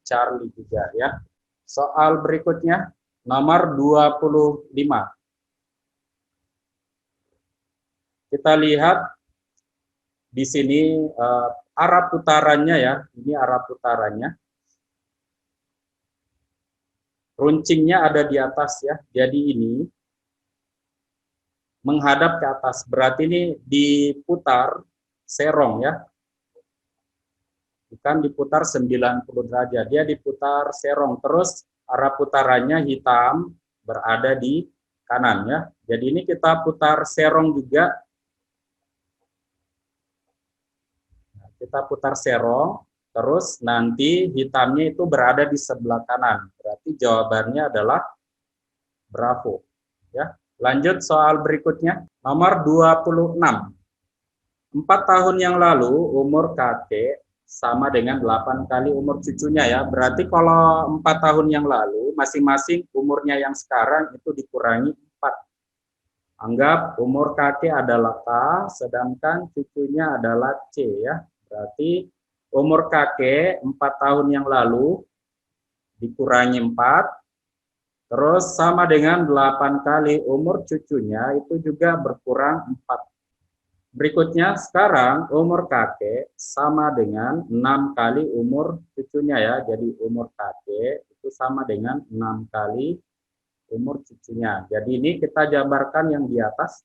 B: Charlie juga ya. Soal berikutnya nomor 25. Kita lihat di sini arah putarannya ya. Ini arah putarannya. Runcingnya ada di atas ya. Jadi ini menghadap ke atas. Berarti ini diputar serong ya. Bukan diputar 90 derajat. Dia diputar serong. Terus arah putarannya hitam berada di kanan ya. Jadi ini kita putar serong juga. Kita putar serong. Terus nanti hitamnya itu berada di sebelah kanan. Berarti jawabannya adalah bravo. Ya. Lanjut soal berikutnya. Nomor 26. 4 tahun yang lalu umur kakek sama dengan 8 kali umur cucunya ya. Berarti kalau 4 tahun yang lalu masing-masing umurnya yang sekarang itu dikurangi 4. Anggap umur kakek adalah K, sedangkan cucunya adalah C ya. Berarti umur kakek 4 tahun yang lalu dikurangi 4, terus sama dengan 8 kali umur cucunya itu juga berkurang 4. Berikutnya sekarang umur kakek sama dengan 6 kali umur cucunya ya. Jadi umur kakek itu sama dengan 6 kali umur cucunya. Jadi ini kita jabarkan yang di atas.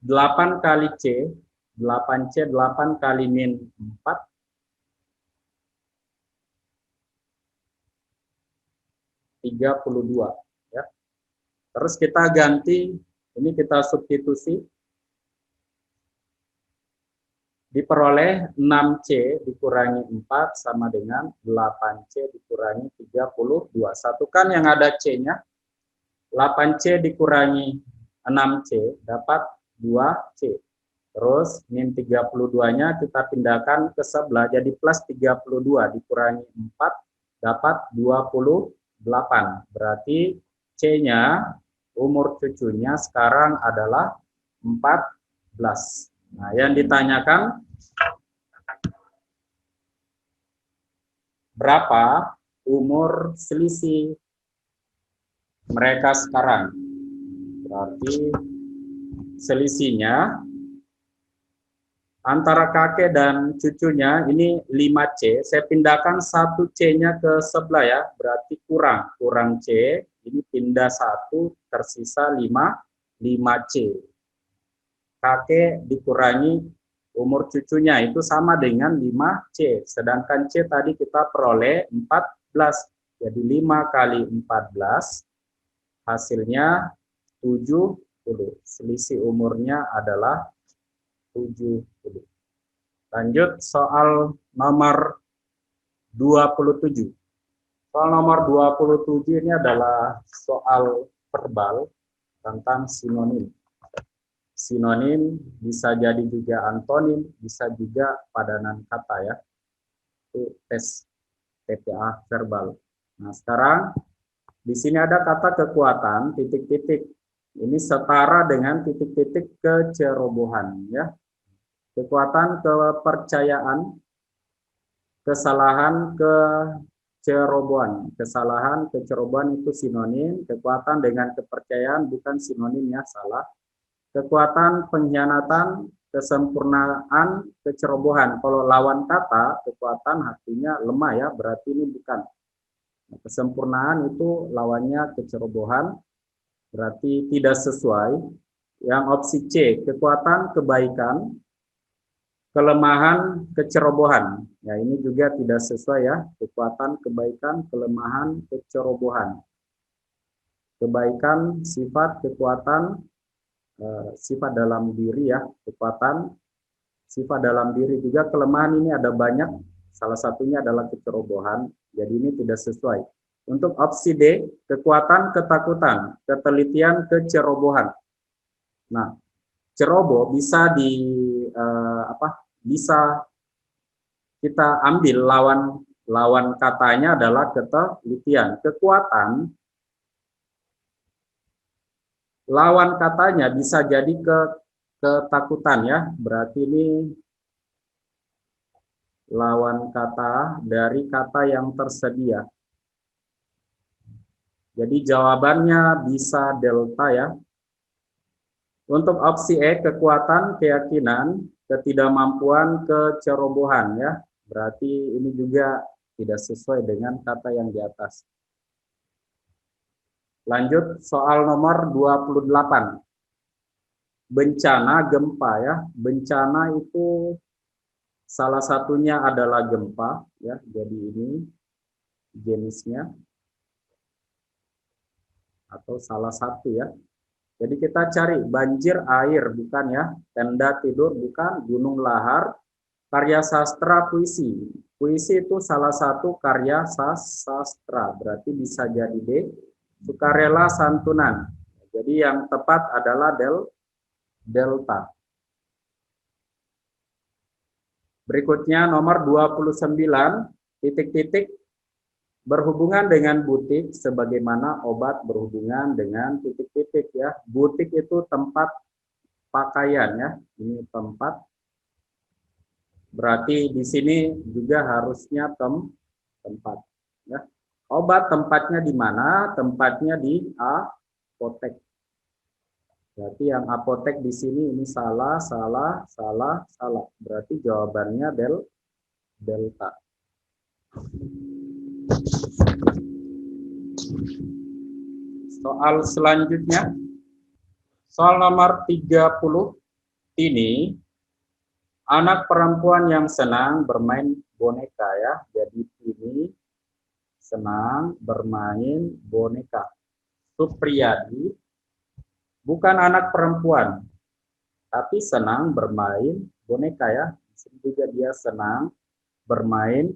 B: 8 kali C, 8C, 8 kali min 4. 32 ya. Terus kita ganti, ini kita substitusi. Diperoleh 6C dikurangi 4 sama dengan 8C dikurangi 32. Satukan yang ada C-nya. 8C dikurangi 6C dapat 2C. Terus min 32-nya kita pindahkan ke sebelah jadi plus 32 dikurangi 4 dapat 28. Berarti C-nya umur cucunya sekarang adalah 14. Nah, yang ditanyakan berapa umur selisih mereka sekarang? Berarti selisihnya antara kakek dan cucunya ini 5C. Saya pindahkan 1C-nya ke sebelah ya. Berarti kurang C. Ini pindah 1 tersisa 5C. Kakek dikurangi umur cucunya itu sama dengan 5C. Sedangkan C tadi kita peroleh 14. Jadi 5 kali 14 hasilnya 70. Selisih umurnya adalah 70. Lanjut soal nomor 27. Soal nomor 27 ini adalah soal verbal tentang sinonim. Sinonim bisa jadi juga antonim, bisa juga padanan kata ya. Itu tes TPA verbal. Nah, sekarang di sini ada kata kekuatan titik-titik. Ini setara dengan titik-titik kecerobohan ya. Kekuatan kepercayaan, kesalahan kecerobohan. Kesalahan kecerobohan itu sinonim, kekuatan dengan kepercayaan bukan sinonim ya, salah. Kekuatan pengkhianatan, kesempurnaan, kecerobohan. Kalau lawan kata, kekuatan artinya lemah ya, berarti ini bukan. Kesempurnaan itu lawannya kecerobohan, berarti tidak sesuai. Yang opsi C, kekuatan kebaikan, kelemahan kecerobohan. Ya, ini juga tidak sesuai ya. Kekuatan kebaikan, kelemahan kecerobohan. Kebaikan sifat, kekuatan sifat dalam diri ya. Kekuatan sifat dalam diri juga, kelemahan ini ada banyak. Salah satunya adalah kecerobohan. Jadi ini tidak sesuai. Untuk opsi D, kekuatan ketakutan, ketelitian kecerobohan. Nah, ceroboh bisa bisa kita ambil lawan katanya adalah ketelitian. Kekuatan lawan katanya bisa jadi ketakutan ya. Berarti ini lawan kata dari kata yang tersedia. Jadi jawabannya bisa delta ya. Untuk opsi E, kekuatan, keyakinan, ketidakmampuan, kecerobohan ya. Berarti ini juga tidak sesuai dengan kata yang di atas. Lanjut soal nomor 28. Bencana gempa ya. Bencana itu salah satunya adalah gempa ya. Jadi ini jenisnya atau salah satu ya. Jadi kita cari banjir air bukan ya, tenda tidur bukan, gunung lahar, karya sastra puisi. Puisi itu salah satu karya sastra, berarti bisa jadi D. Sukarela santunan. Jadi yang tepat adalah delta. Berikutnya nomor 29, titik-titik berhubungan dengan butik sebagaimana obat berhubungan dengan titik-titik ya. Butik itu tempat pakaian ya. Ini tempat. Berarti di sini juga harusnya tempat ya. Obat tempatnya di mana? Tempatnya di apotek. Berarti yang apotek di sini ini salah. Berarti jawabannya delta. Soal selanjutnya, soal nomor 30 ini, anak perempuan yang senang bermain boneka ya. Jadi ini senang bermain boneka. Supriyadi bukan anak perempuan, tapi senang bermain boneka ya. Di sini juga dia senang bermain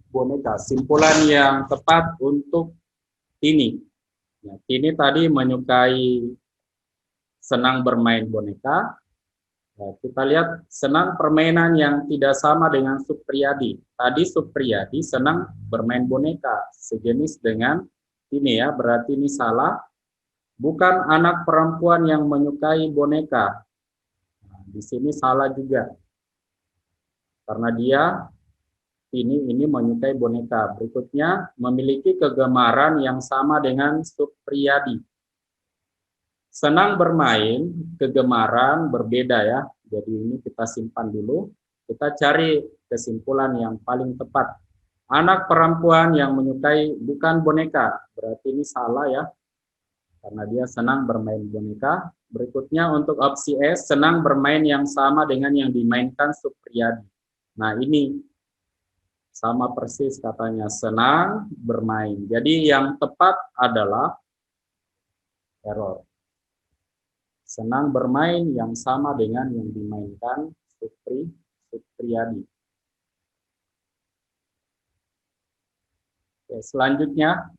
B: boneka. Simpulan yang tepat untuk ini. Ya, ini tadi menyukai senang bermain boneka. Nah, kita lihat senang permainan yang tidak sama dengan Supriyadi. Tadi Supriyadi senang bermain boneka, sejenis dengan ini ya, berarti ini salah. Bukan anak perempuan yang menyukai boneka. Nah, di sini salah juga. Karena dia ini menyukai boneka. Berikutnya, memiliki kegemaran yang sama dengan Supriyadi. Senang bermain, kegemaran berbeda ya. Jadi ini kita simpan dulu. Kita cari kesimpulan yang paling tepat. Anak perempuan yang menyukai bukan boneka. Berarti ini salah ya. Karena dia senang bermain boneka. Berikutnya untuk opsi E, senang bermain yang sama dengan yang dimainkan Supriyadi. Nah ini sama persis katanya, senang bermain. Jadi yang tepat adalah error. Senang bermain yang sama dengan yang dimainkan Supriyadi. Oke, selanjutnya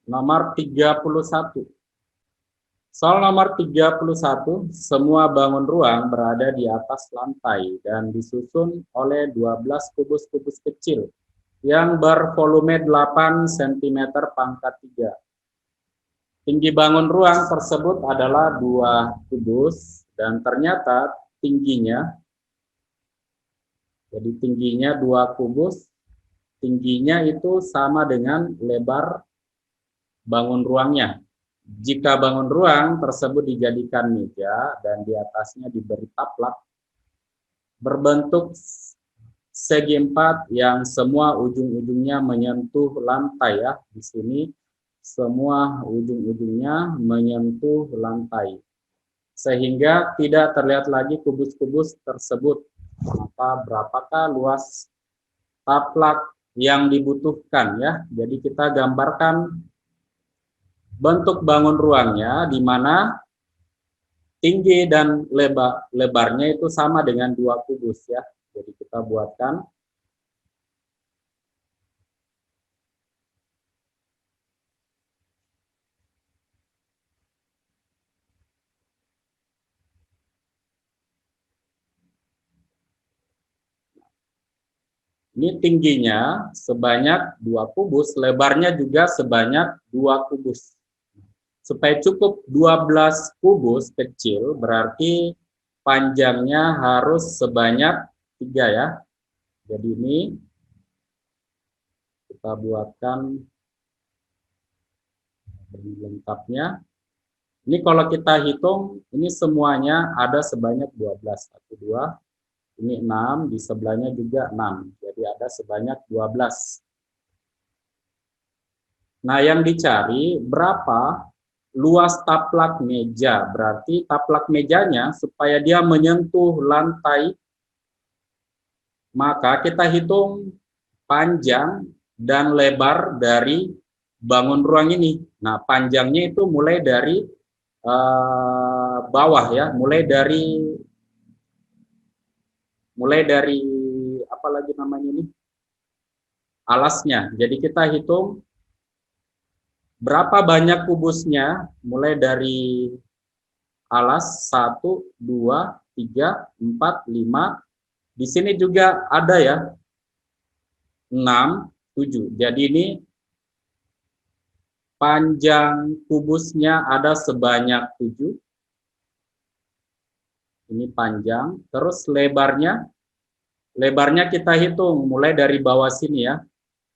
B: nomor 31. Soal nomor 31, semua bangun ruang berada di atas lantai dan disusun oleh 12 kubus-kubus kecil yang bervolume 8 cm pangkat 3. Tinggi bangun ruang tersebut adalah 2 kubus dan ternyata tingginya, jadi tingginya 2 kubus, tingginya itu sama dengan lebar bangun ruangnya. Jika bangun ruang tersebut dijadikan meja dan di atasnya diberi taplak berbentuk segi 4 yang semua ujung-ujungnya menyentuh lantai ya. Di sini semua ujung-ujungnya menyentuh lantai. Sehingga tidak terlihat lagi kubus-kubus tersebut. Maka berapakah luas taplak yang dibutuhkan ya. Jadi kita gambarkan bentuk bangun ruangnya di mana tinggi dan lebarnya itu sama dengan 2 kubus ya. Jadi kita buatkan Ini tingginya sebanyak 2 kubus, lebarnya juga sebanyak 2 kubus. Supaya cukup 12 kubus kecil, berarti panjangnya harus sebanyak 3 ya. Jadi ini kita buatkan lengkapnya. Ini kalau kita hitung, ini semuanya ada sebanyak 12. 1, 2, ini 6, di sebelahnya juga 6. Jadi ada sebanyak 12. Nah, yang dicari berapa luas taplak meja. Berarti taplak mejanya supaya dia menyentuh lantai, maka kita hitung panjang dan lebar dari bangun ruang ini. Nah, panjangnya itu mulai dari bawah ya, mulai dari apa lagi namanya ini? Alasnya. Jadi kita hitung berapa banyak kubusnya, mulai dari alas 1, 2, 3, 4, 5. Di sini juga ada ya, 6, 7. Jadi ini panjang kubusnya ada sebanyak 7. Ini panjang. Terus lebarnya kita hitung mulai dari bawah sini ya,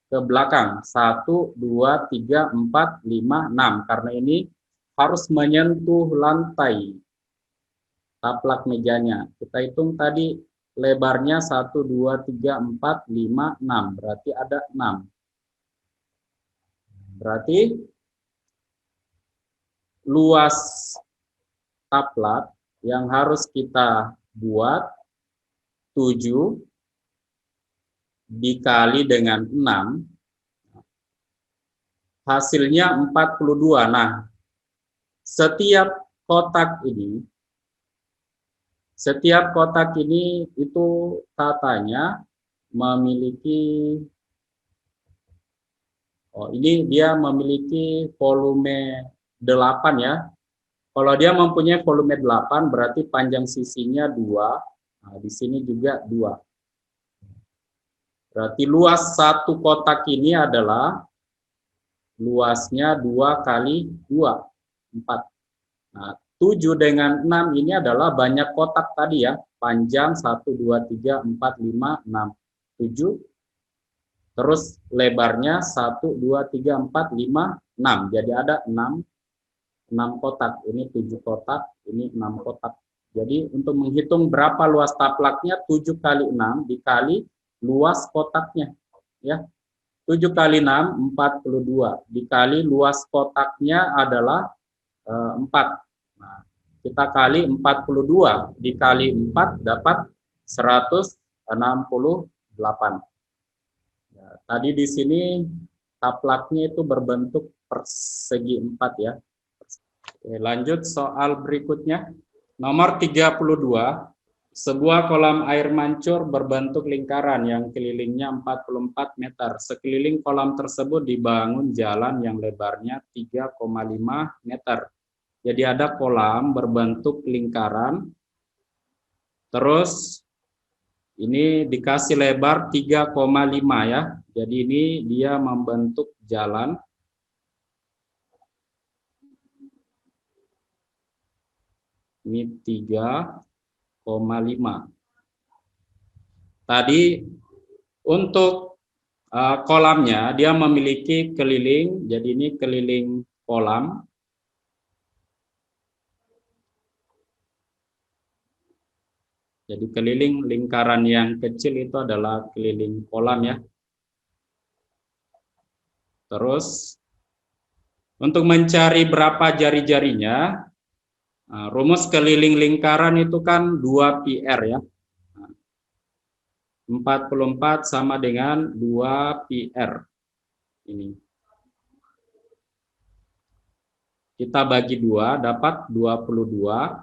B: ke belakang. 1, 2, 3, 4, 5, 6. Karena ini harus menyentuh lantai taplak mejanya. Kita hitung tadi lebarnya 1, 2, 3, 4, 5, 6. Berarti ada 6. Berarti luas taplak yang harus kita buat 7 dikali dengan 6, hasilnya 42. Nah, setiap kotak ini itu katanya memiliki, ini dia memiliki volume 8 ya. Kalau dia mempunyai volume 8, berarti panjang sisinya 2. Nah, di sini juga 2. Berarti luas satu kotak ini adalah luasnya 2 kali 2, 4. Nah, 7 dengan 6 ini adalah banyak kotak tadi ya. Panjang 1, 2, 3, 4, 5, 6, 7. Terus lebarnya 1, 2, 3, 4, 5, 6. Jadi ada 6 kotak. Ini 7 kotak, ini 6 kotak. Jadi untuk menghitung berapa luas taplaknya, 7 kali 6 dikali luas kotaknya. Ya, 7 kali 6, 42. Dikali luas kotaknya adalah 4. Nah, kita kali 42. Dikali 4 dapat 168. Ya, tadi di sini taplaknya itu berbentuk persegi 4 ya. Oke, lanjut soal berikutnya. Nomor 32. Sebuah kolam air mancur berbentuk lingkaran yang kelilingnya 44 meter. Sekeliling kolam tersebut dibangun jalan yang lebarnya 3,5 meter. Jadi ada kolam berbentuk lingkaran. Terus ini dikasih lebar 3,5 ya. Jadi ini dia membentuk jalan. Ini 3,5. Tadi untuk kolamnya dia memiliki keliling, jadi ini keliling kolam. Jadi keliling lingkaran yang kecil itu adalah keliling kolam ya. Terus untuk mencari berapa jari-jarinya, rumus keliling lingkaran itu kan 2πr ya. 44 sama dengan 2πr. Ini. Kita bagi 2 dapat 22.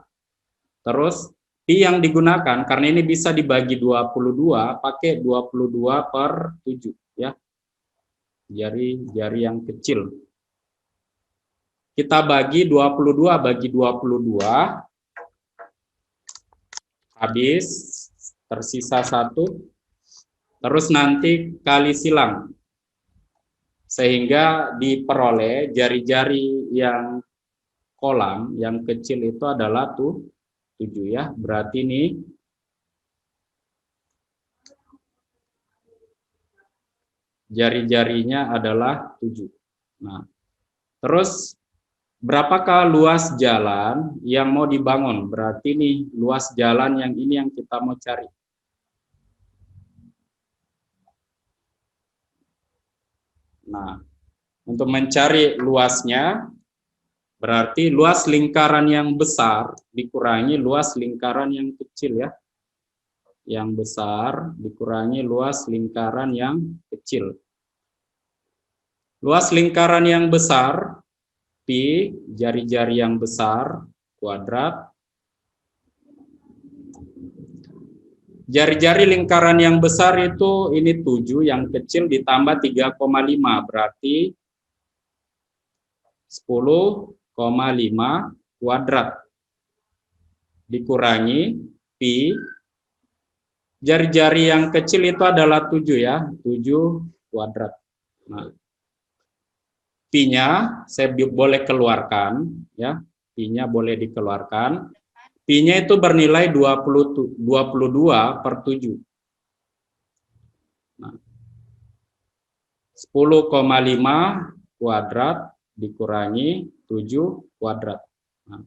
B: Terus pi yang digunakan karena ini bisa dibagi 22 pakai 22 per 7 ya. Jari yang kecil. Kita bagi 22 bagi 22. Habis tersisa 1. terus nanti kali silang. Sehingga diperoleh jari-jari yang kolam, yang kecil itu adalah 7 ya. Berarti ini jari-jarinya adalah 7. Nah, terus berapakah luas jalan yang mau dibangun? Berarti nih luas jalan yang ini yang kita mau cari. Nah, untuk mencari luasnya, berarti luas lingkaran yang besar dikurangi luas lingkaran yang kecil ya. Yang besar dikurangi luas lingkaran yang kecil. Luas lingkaran yang besar, pi, jari-jari yang besar, kuadrat. Jari-jari lingkaran yang besar itu ini 7, yang kecil ditambah 3,5, berarti 10,5 kuadrat. Dikurangi pi, jari-jari yang kecil itu adalah 7 ya, 7 kuadrat. Nah, pi-nya saya boleh keluarkan ya, pi-nya boleh dikeluarkan. Pi-nya itu bernilai 22/7. Nah, 10,5 kuadrat dikurangi 7 kuadrat. Nah,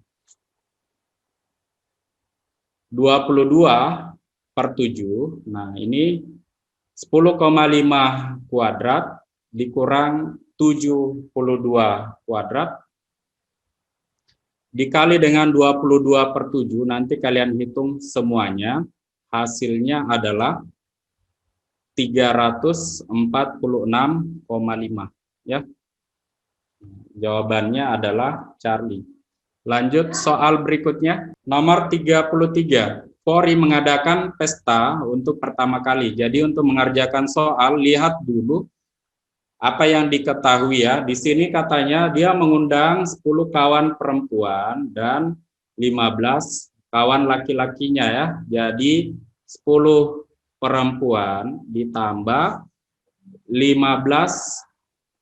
B: 22/7. Nah, ini 10,5 kuadrat dikurang 72 kuadrat dikali dengan 22/7, nanti kalian hitung semuanya, hasilnya adalah 346,5 ya. Jawabannya adalah Charlie. Lanjut soal berikutnya, nomor 33. Polri mengadakan pesta untuk pertama kali. Jadi untuk mengerjakan soal, lihat dulu apa yang diketahui ya. Di sini katanya dia mengundang 10 kawan perempuan dan 15 kawan laki-lakinya ya. Jadi 10 perempuan ditambah 15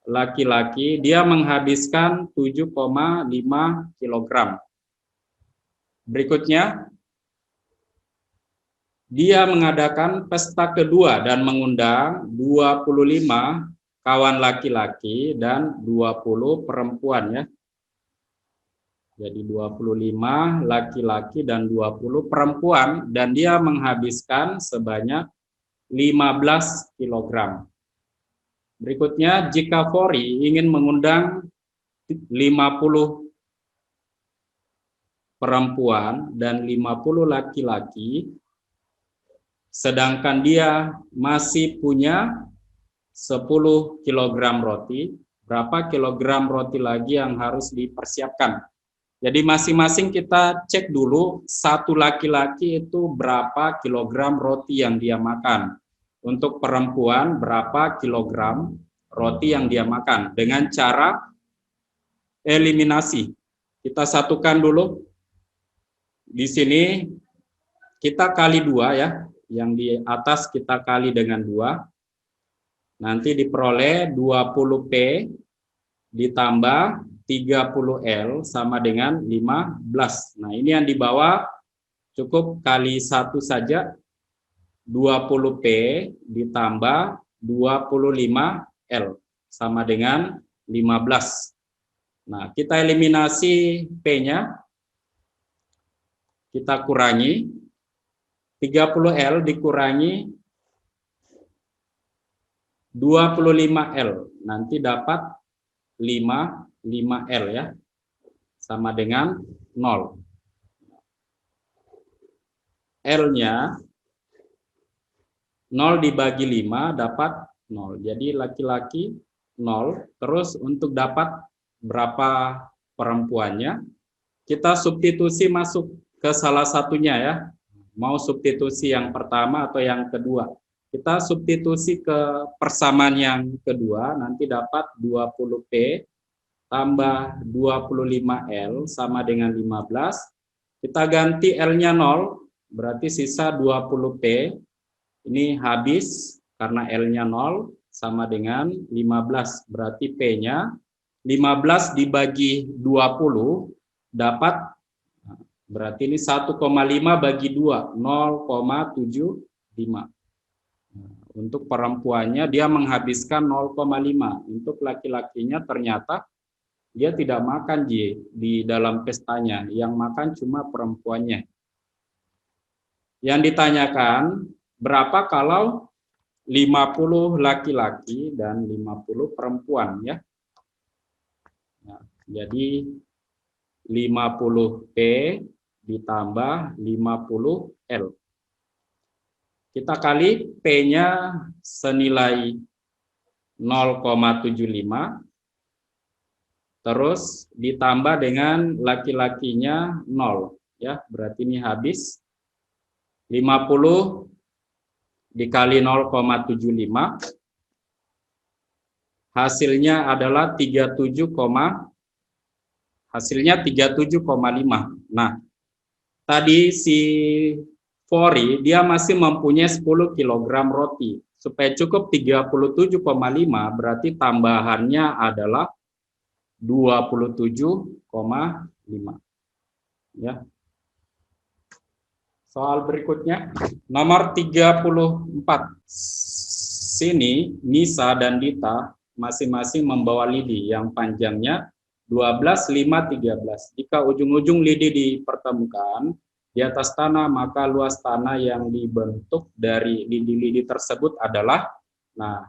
B: laki-laki, dia menghabiskan 7,5 kg. Berikutnya, dia mengadakan pesta kedua dan mengundang 25 kawan laki-laki dan 20 perempuan ya. Jadi 25 laki-laki dan 20 perempuan, dan dia menghabiskan sebanyak 15 kg. Berikutnya, jika Polri ingin mengundang 50 perempuan dan 50 laki-laki, sedangkan dia masih punya 10 kg roti, berapa kilogram roti lagi yang harus dipersiapkan? Jadi masing-masing kita cek dulu, satu laki-laki itu berapa kilogram roti yang dia makan. Untuk perempuan berapa kilogram roti yang dia makan. Dengan cara eliminasi. Kita satukan dulu. Di sini kita kali 2 ya. Yang di atas kita kali dengan 2. Nanti diperoleh 20P ditambah 30L sama dengan 15. Nah, ini yang di bawah cukup kali 1 saja. 20P ditambah 25L sama dengan 15. Nah, kita eliminasi P-nya. Kita kurangi. 30L dikurangi 25L, nanti dapat 5L ya, sama dengan 0. L-nya 0 dibagi 5 dapat 0. Jadi laki-laki 0. Terus untuk dapat berapa perempuannya, kita substitusi masuk ke salah satunya ya. Mau substitusi yang pertama atau yang kedua. Kita substitusi ke persamaan yang kedua, nanti dapat 20P tambah 25L sama dengan 15. Kita ganti L-nya 0, berarti sisa 20P. Ini habis karena L-nya 0 sama dengan 15. Berarti P-nya 15 dibagi 20 dapat, berarti ini 1,5 bagi 2, 0,75. Untuk perempuannya dia menghabiskan 0,5. Untuk laki-lakinya ternyata dia tidak makan di dalam pestanya, yang makan cuma perempuannya. Yang ditanyakan, berapa kalau 50 laki-laki dan 50 perempuan ya? Nah, jadi 50 P ditambah 50 L. Kita kali P-nya senilai 0,75, terus ditambah dengan laki-lakinya 0, ya, berarti ini habis 50 dikali 0,75, hasilnya adalah 37,5. Nah, tadi si Fori dia masih mempunyai 10 kg roti. Supaya cukup 37,5 berarti tambahannya adalah 27,5. Ya. Soal berikutnya nomor 34. Sini Nisa dan Dita masing-masing membawa lidi yang panjangnya 12, 5, 13. Jika ujung-ujung lidi dipertemukan di atas tanah, maka luas tanah yang dibentuk dari lidi-lidi tersebut adalah, nah,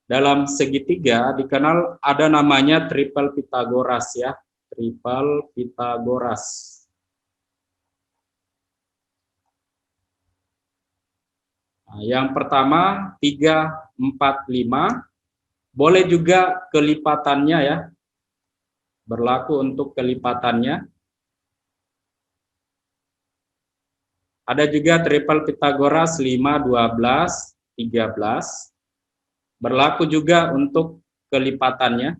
B: dalam segitiga dikenal ada namanya triple Pythagoras ya, triple Pythagoras. Nah, yang pertama 3, 4, 5, boleh juga kelipatannya ya, berlaku untuk kelipatannya. Ada juga triple Pythagoras 5, 12, 13. Berlaku juga untuk kelipatannya.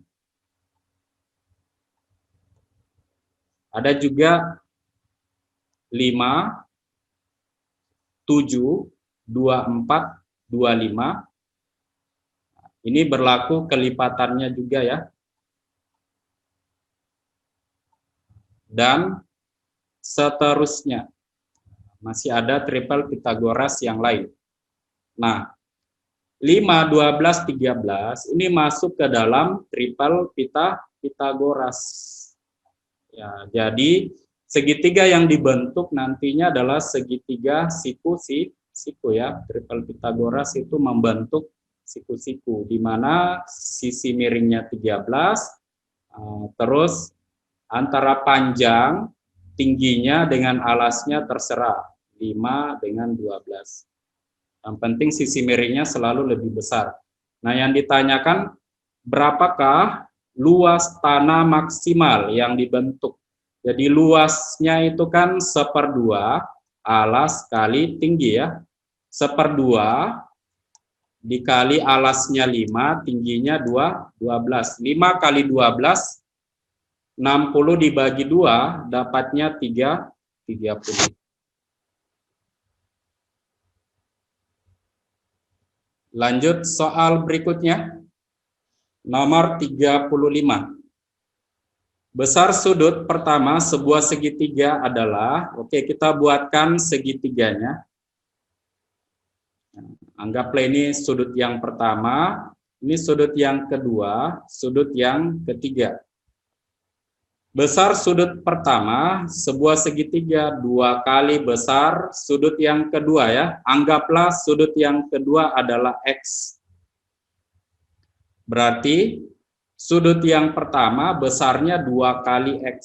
B: Ada juga 5, 7, 24, 25. Ini berlaku kelipatannya juga ya. Dan seterusnya. Masih ada triple Pythagoras yang lain. Nah, 5, 12, 13 ini masuk ke dalam triple Pythagoras. Ya, jadi segitiga yang dibentuk nantinya adalah segitiga siku-siku ya. Triple Pythagoras itu membentuk siku-siku di mana sisi miringnya 13, terus antara panjang tingginya dengan alasnya terserah 5 dengan 12. Yang penting sisi miringnya selalu lebih besar. Nah, yang ditanyakan berapakah luas tanah maksimal yang dibentuk. Jadi luasnya itu kan 1/2 alas kali tinggi ya. 1/2 dikali alasnya 5, tingginya 12. 5 kali 12, 60 dibagi 2, dapatnya 30. Lanjut soal berikutnya. Nomor 35. Besar sudut pertama sebuah segitiga adalah, oke, kita buatkan segitiganya. Anggaplah ini sudut yang pertama, ini sudut yang kedua, sudut yang ketiga. Besar sudut pertama, sebuah segitiga 2 kali besar sudut yang kedua ya. Anggaplah sudut yang kedua adalah X. Berarti sudut yang pertama besarnya 2 kali X.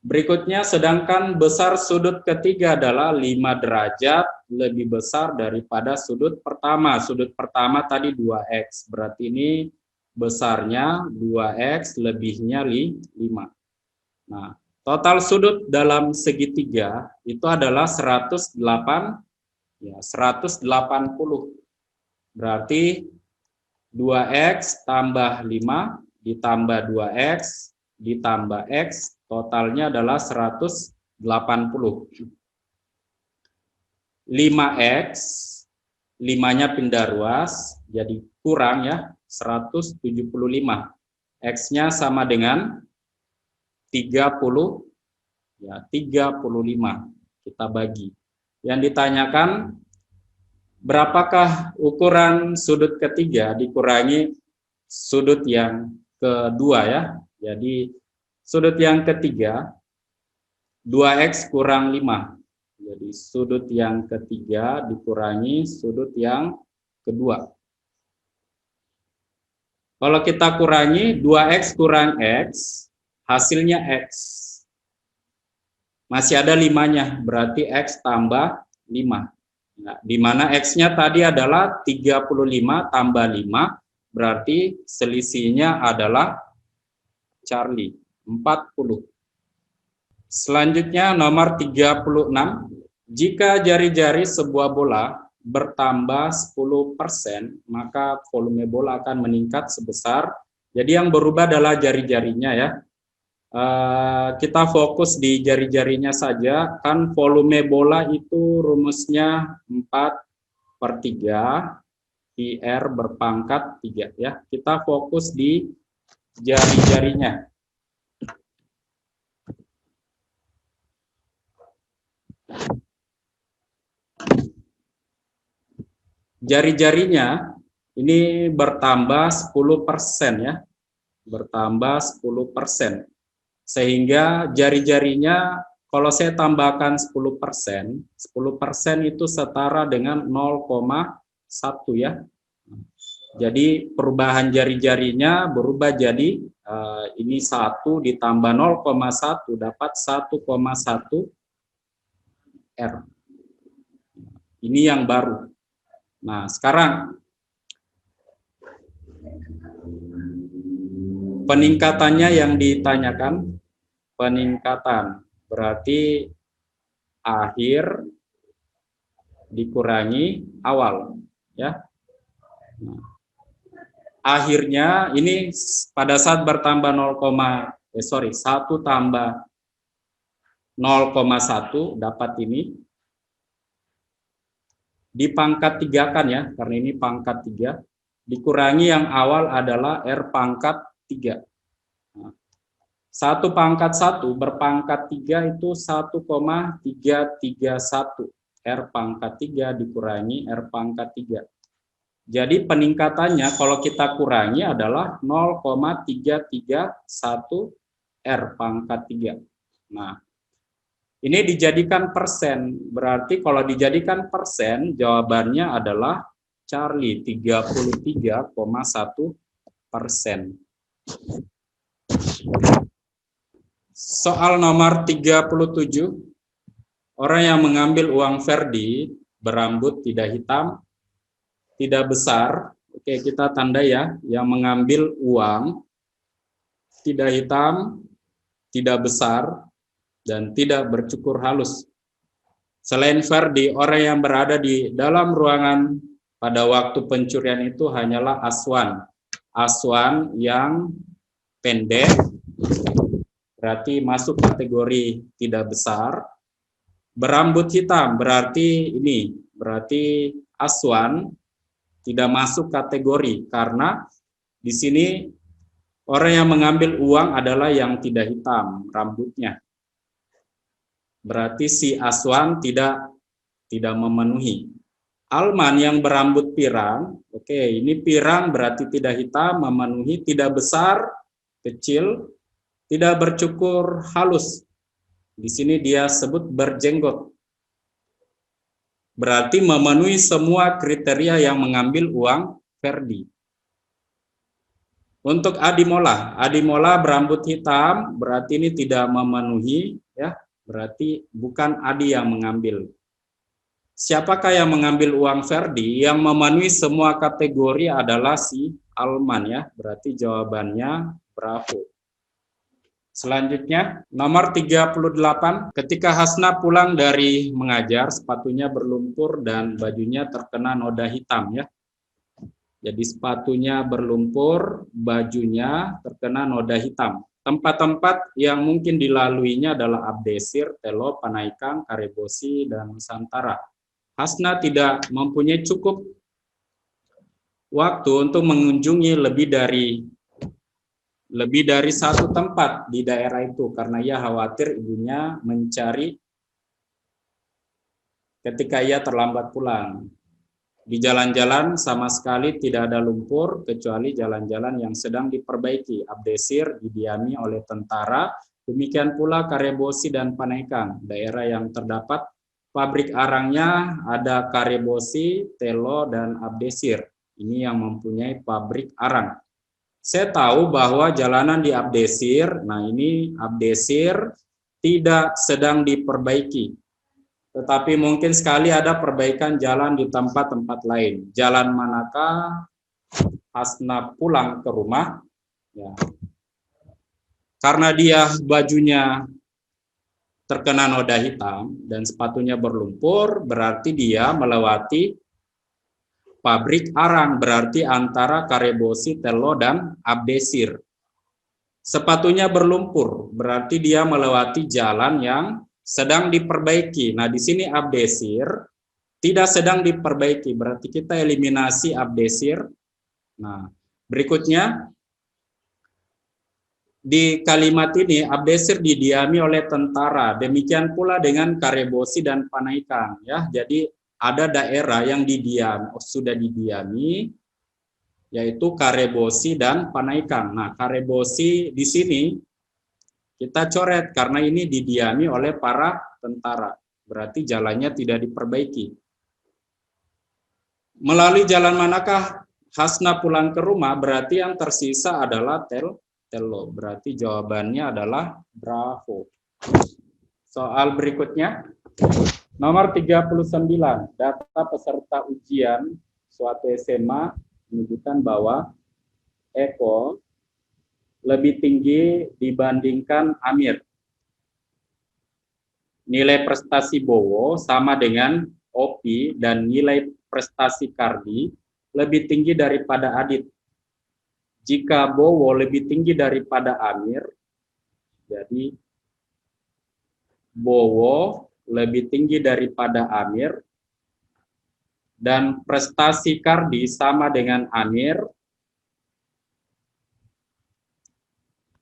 B: Berikutnya, sedangkan besar sudut ketiga adalah 5 derajat lebih besar daripada sudut pertama. Sudut pertama tadi 2X, berarti ini besarnya 2X lebihnya 5. Nah, total sudut dalam segitiga itu adalah 180. Berarti 2X tambah 5 ditambah 2X ditambah X, totalnya adalah 180. 5X, 5-nya pindah ruas, jadi kurang ya, 175. X-nya sama dengan 30, ya 35. Kita bagi. Yang ditanyakan, berapakah ukuran sudut ketiga dikurangi sudut yang kedua ya. Jadi sudut yang ketiga 2X kurang 5. Jadi sudut yang ketiga dikurangi sudut yang kedua. Kalau kita kurangi 2X kurang X, hasilnya X. Masih ada 5-nya, berarti X tambah 5. Nah, di mana X-nya tadi adalah 35 tambah 5, berarti selisihnya adalah Charlie, 40. Selanjutnya nomor 36, jika jari-jari sebuah bola bertambah 10%, maka volume bola akan meningkat sebesar, jadi yang berubah adalah jari-jarinya ya. Kita fokus di jari-jarinya saja, kan volume bola itu rumusnya 4/3 IR berpangkat 3 ya. Kita fokus di jari-jarinya. Jari-jarinya ini bertambah 10% ya. Bertambah 10%. Sehingga jari-jarinya kalau saya tambahkan 10%, 10% itu setara dengan 0,1 ya. Jadi perubahan jari-jarinya berubah jadi ini 1 ditambah 0,1 dapat 1,1 R. Ini yang baru. Nah, sekarang peningkatannya yang ditanyakan, peningkatan berarti akhir dikurangi awal ya. Nah, akhirnya ini pada saat bertambah 1 tambah 0,1 dapat ini dipangkat 3 kan ya, karena ini pangkat 3, dikurangi yang awal adalah R pangkat 3. Nah, 1 pangkat 1 berpangkat 3 itu 1,331. R pangkat 3 dikurangi R pangkat 3. Jadi peningkatannya kalau kita kurangi adalah 0,331 R pangkat 3. Nah, ini dijadikan persen, berarti kalau dijadikan persen, jawabannya adalah Charlie, 33,1%. Soal nomor 37, orang yang mengambil uang Ferdi berambut tidak hitam, tidak besar. Oke, kita tanda ya, yang mengambil uang tidak hitam, tidak besar, dan tidak bercukur halus. Selain Ferdi, orang yang berada di dalam ruangan pada waktu pencurian itu hanyalah Aswan. Aswan yang pendek, berarti masuk kategori tidak besar. Berambut hitam, berarti ini, berarti Aswan tidak masuk kategori, karena di sini orang yang mengambil uang adalah yang tidak hitam rambutnya. Berarti si Aswan tidak memenuhi. Alman yang berambut pirang, oke, ini pirang berarti tidak hitam, memenuhi, tidak besar, kecil, tidak bercukur halus. Di sini dia sebut berjenggot. Berarti memenuhi semua kriteria yang mengambil uang Ferdi. Untuk Adimola, Adimola berambut hitam, berarti ini tidak memenuhi, ya. Berarti bukan Adi yang mengambil. Siapakah yang mengambil uang Ferdi? Yang memenuhi semua kategori adalah si Alman ya. Berarti jawabannya bravo. Selanjutnya nomor 38, ketika Hasna pulang dari mengajar, sepatunya berlumpur dan bajunya terkena noda hitam ya. Jadi sepatunya berlumpur, bajunya terkena noda hitam. Tempat-tempat yang mungkin dilaluinya adalah Abdesir, Telo, Panaikang, Karebosi, dan Nusantara. Hasna tidak mempunyai cukup waktu untuk mengunjungi lebih dari satu tempat di daerah itu karena ia khawatir ibunya mencari ketika ia terlambat pulang. Di jalan-jalan sama sekali tidak ada lumpur kecuali jalan-jalan yang sedang diperbaiki. Abdesir didiami oleh tentara, demikian pula Karebosi dan Panaikan. Daerah yang terdapat pabrik arangnya ada Karebosi, Telo, dan Abdesir. Ini yang mempunyai pabrik arang. Saya tahu bahwa jalanan di Abdesir, nah ini Abdesir tidak sedang diperbaiki. Tetapi mungkin sekali ada perbaikan jalan di tempat-tempat lain. Jalan manakah Hasna pulang ke rumah? Ya. Karena dia bajunya terkena noda hitam dan sepatunya berlumpur, berarti dia melewati pabrik arang, berarti antara Karebosi, Telo, dan Abdesir. Sepatunya berlumpur, berarti dia melewati jalan yang sedang diperbaiki. Nah, di sini Abdesir tidak sedang diperbaiki, berarti kita eliminasi Abdesir. Nah, berikutnya di kalimat ini Abdesir didiami oleh tentara, demikian pula dengan Karebosi dan Panaikan. Ya, jadi ada daerah yang sudah didiami, yaitu Karebosi dan Panaikan. Nah, Karebosi di sini kita coret karena ini didiami oleh para tentara. Berarti jalannya tidak diperbaiki. Melalui jalan manakah Hasna pulang ke rumah? Berarti yang tersisa adalah Telo. Berarti jawabannya adalah bravo. Soal berikutnya. Nomor 39. Data peserta ujian suatu SMA menunjukkan bahwa Eko lebih tinggi dibandingkan Amir. Nilai prestasi Bowo sama dengan Opi dan nilai prestasi Kardi lebih tinggi daripada Adit. Jika Bowo lebih tinggi daripada Amir, jadi Bowo lebih tinggi daripada Amir dan prestasi Kardi sama dengan Amir.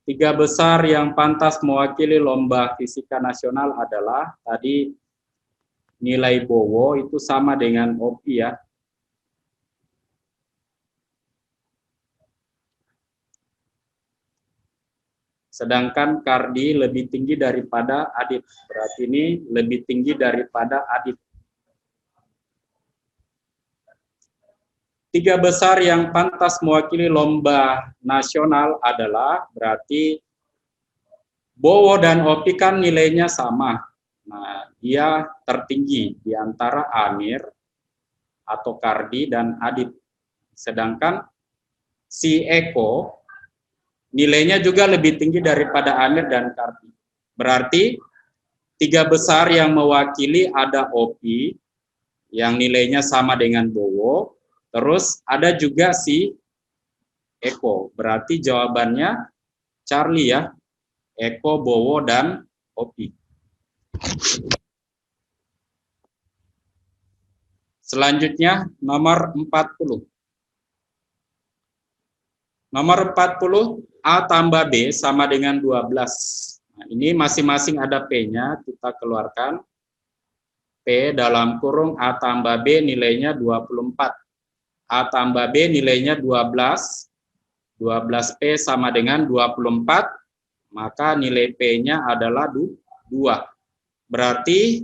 B: Tiga besar yang pantas mewakili lomba fisika nasional adalah tadi nilai Bowo itu sama dengan Opi ya. Sedangkan Kardi lebih tinggi daripada Adit. Berarti ini lebih tinggi daripada Adit. Tiga besar yang pantas mewakili lomba nasional adalah berarti Bowo dan Opi kan nilainya sama. Nah, dia tertinggi di antara Amir atau Kardi dan Adit. Sedangkan si Eko nilainya juga lebih tinggi daripada Amir dan Kardi. Berarti tiga besar yang mewakili ada Opi yang nilainya sama dengan Bowo. Terus ada juga si Eko. Berarti jawabannya Charlie ya. Eko, Bowo, dan Opi. Selanjutnya nomor 40. Nomor 40, A tambah B sama dengan 12. Nah, ini masing-masing ada P-nya, kita keluarkan. P dalam kurung A tambah B nilainya 24. A tambah B nilainya 12. 12P sama dengan 24. Maka nilai P-nya adalah 2. Berarti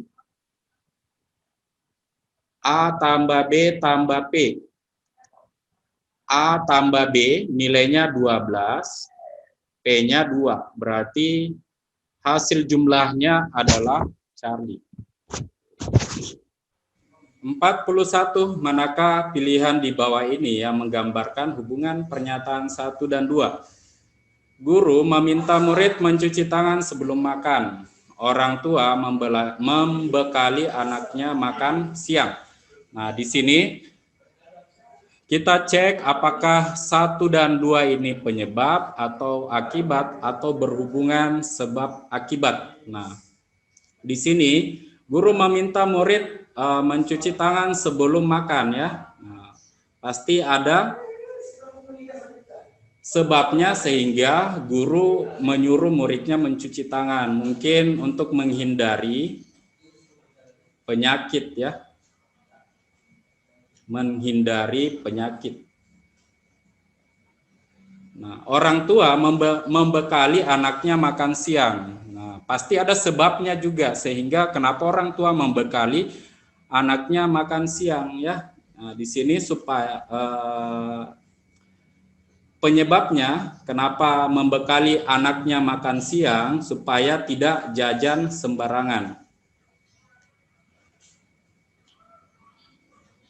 B: A tambah B tambah P. A tambah B nilainya 12, P-nya 2. Berarti hasil jumlahnya adalah Charlie. 41, manakah pilihan di bawah ini yang menggambarkan hubungan pernyataan 1 dan 2? Guru meminta murid mencuci tangan sebelum makan. Orang tua membekali anaknya makan siang. Nah, di sini kita cek apakah 1 dan 2 ini penyebab atau akibat atau berhubungan sebab akibat. Nah, di sini guru meminta murid mencuci tangan sebelum makan ya. Nah, pasti ada sebabnya sehingga guru menyuruh muridnya mencuci tangan. Mungkin untuk menghindari penyakit ya. Menghindari penyakit. Nah, orang tua membekali anaknya makan siang. Nah, pasti ada sebabnya juga sehingga kenapa orang tua membekali anaknya makan siang ya. Nah, di sini supaya penyebabnya kenapa membekali anaknya makan siang supaya tidak jajan sembarangan.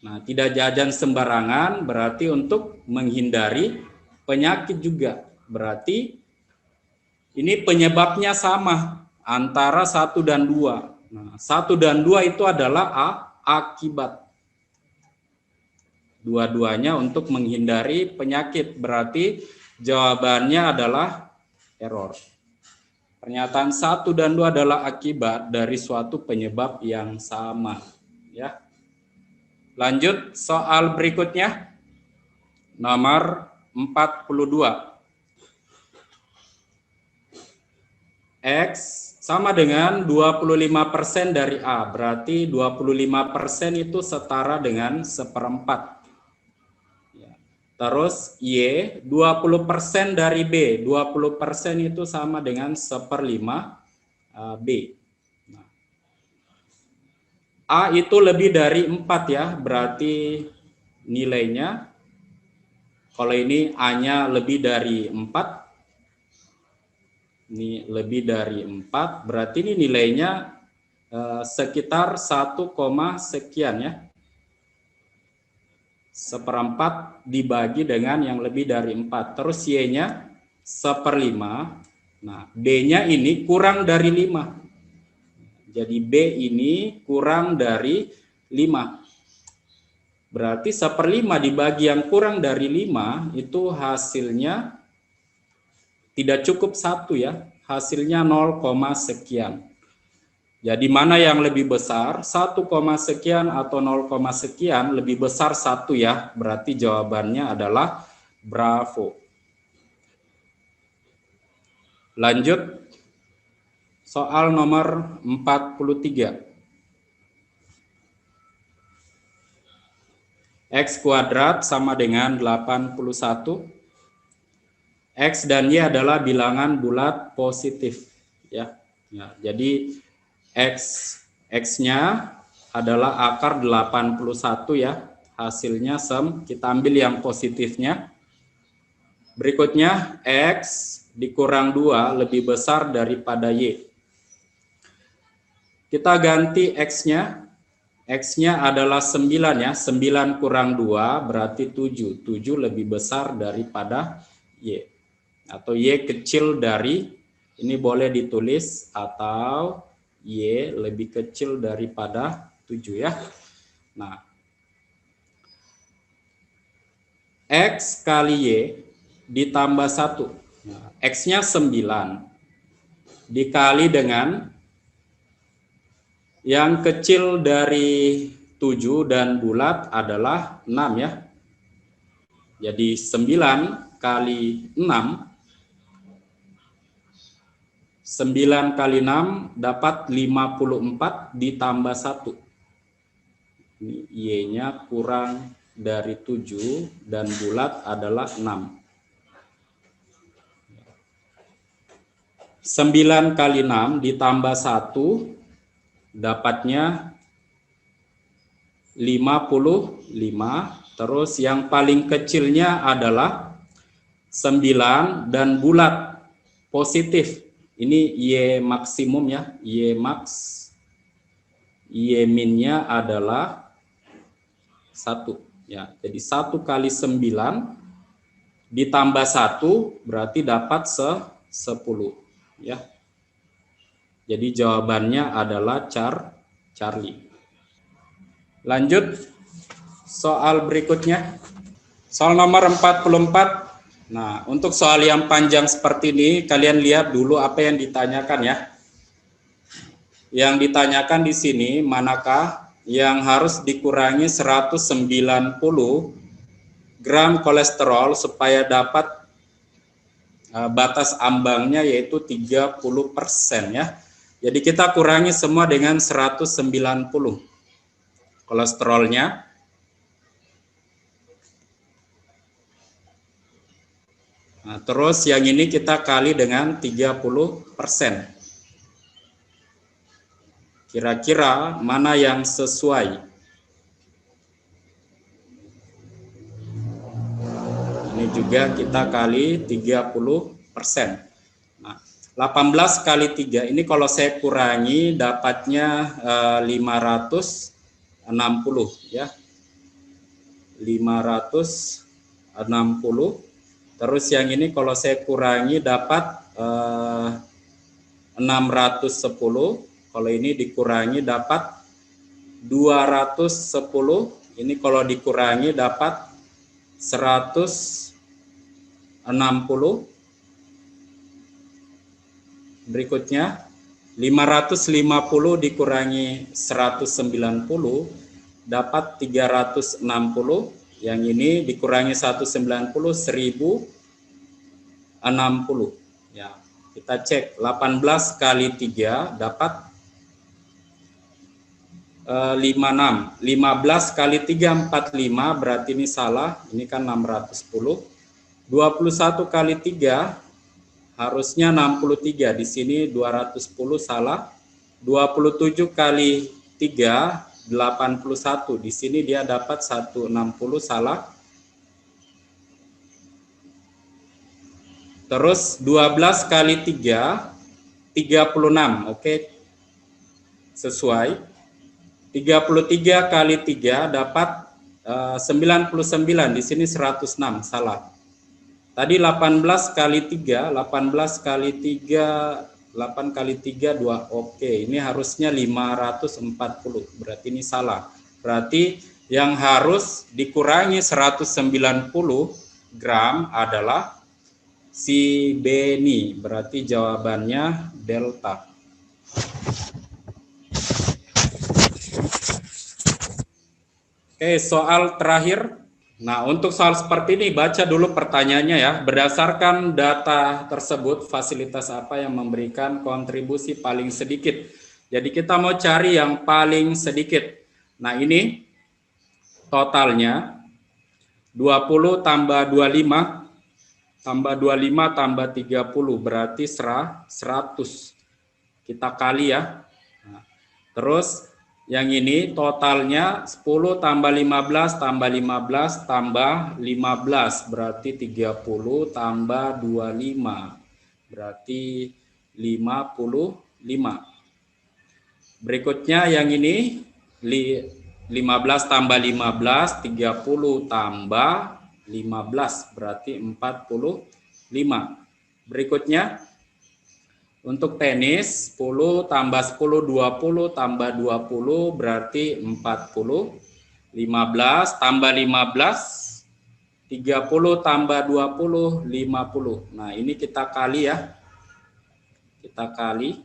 B: Nah, tidak jajan sembarangan berarti untuk menghindari penyakit juga. Berarti ini penyebabnya sama antara 1 dan 2. Nah, 1 dan 2 itu adalah akibat. Dua-duanya untuk menghindari penyakit. Berarti jawabannya adalah error. Pernyataan 1 dan 2 adalah akibat dari suatu penyebab yang sama. Ya. Lanjut soal berikutnya. Nomor 42. X sama dengan 25% dari A. Berarti 25% itu setara dengan 1/4. Ya. Terus Y 20% dari B. 20% itu sama dengan 1/5 B. Nah, A itu lebih dari 4 ya. Berarti nilainya, kalau ini A-nya lebih dari 4, ini lebih dari 4, berarti ini nilainya sekitar 1, sekian ya. 1/4 dibagi dengan yang lebih dari 4. Terus Y-nya 1/5. Nah, B-nya ini kurang dari 5. Jadi B ini kurang dari 5. Berarti 1/5 dibagi yang kurang dari 5 itu hasilnya tidak cukup 1 ya, hasilnya 0, sekian. Jadi mana yang lebih besar, 1, sekian atau 0, sekian, lebih besar 1 ya, berarti jawabannya adalah bravo. Lanjut, soal nomor 43. X kuadrat sama dengan 81. X dan Y adalah bilangan bulat positif ya. Ya, jadi X-nya adalah akar 81 ya. Hasilnya sem, kita ambil yang positifnya. Berikutnya X dikurang 2 lebih besar daripada Y. Kita ganti X-nya. X-nya adalah 9 ya. 9 kurang 2 berarti 7. 7 lebih besar daripada Y. Atau Y kecil dari, ini boleh ditulis, atau Y lebih kecil daripada 7 ya. Nah, X kali Y ditambah 1. Nah, X-nya 9 dikali dengan yang kecil dari 7 dan bulat adalah 6 ya. Jadi 9 kali 6. 9 kali 6 dapat 54 ditambah 1. Ini Y-nya kurang dari 7 dan bulat adalah 6. 9 kali 6 ditambah 1 dapatnya 55. Terus yang paling kecilnya adalah 9 dan bulat positif. Ini Y maksimum ya, Y max. Y minnya adalah 1 ya. Jadi 1 kali 9 ditambah 1 berarti dapat 10 ya. Jadi jawabannya adalah Charlie. Lanjut soal berikutnya. Soal nomor 44. Nah, untuk soal yang panjang seperti ini, kalian lihat dulu apa yang ditanyakan ya. Yang ditanyakan di sini, manakah yang harus dikurangi 190 gram kolesterol supaya dapat batas ambangnya yaitu 30% ya. Jadi kita kurangi semua dengan 190 kolesterolnya. Nah, terus yang ini kita kali dengan 30%. Kira-kira mana yang sesuai? Ini juga kita kali 30%. Nah, 18 kali 3, ini kalau saya kurangi dapatnya 560 ya. 560. Terus yang ini kalau saya kurangi dapat 610. Kalau ini dikurangi dapat 210. Ini kalau dikurangi dapat 160. Berikutnya 550 dikurangi 190 dapat 360. Yang ini dikurangi 190 1060 ya. Kita cek 18 kali 3 dapat 56. 15 kali 3 45, berarti ini salah. Ini kan 610. 21 kali 3 harusnya 63. Di sini 210 salah. 27 kali 3 81. Di sini dia dapat 160 salah. Terus 12 kali 3 36. Oke. Sesuai. 33 kali 3 dapat 99, di sini 106, salah. Tadi 18 kali 3, 18 kali 3, 8 kali 3, 2, oke. Ini harusnya 540, berarti ini salah. Berarti yang harus dikurangi 190 gram adalah si Beni, berarti jawabannya delta. Oke, soal terakhir. Nah, untuk soal seperti ini, baca dulu pertanyaannya ya. Berdasarkan data tersebut, fasilitas apa yang memberikan kontribusi paling sedikit? Jadi kita mau cari yang paling sedikit. Nah, ini totalnya 20 tambah 25, tambah 25 tambah 30, berarti 100. Kita kali ya. Nah, terus yang ini totalnya 10 tambah 15 tambah 15 tambah 15, berarti 30 tambah 25, berarti 55. Berikutnya yang ini 15 tambah 15, 30 tambah 15, berarti 45. Berikutnya untuk tenis 10 tambah 10 20 tambah 20, berarti 40. 15 tambah 15 30 tambah 20 50. Nah, ini kita kali ya. Kita kali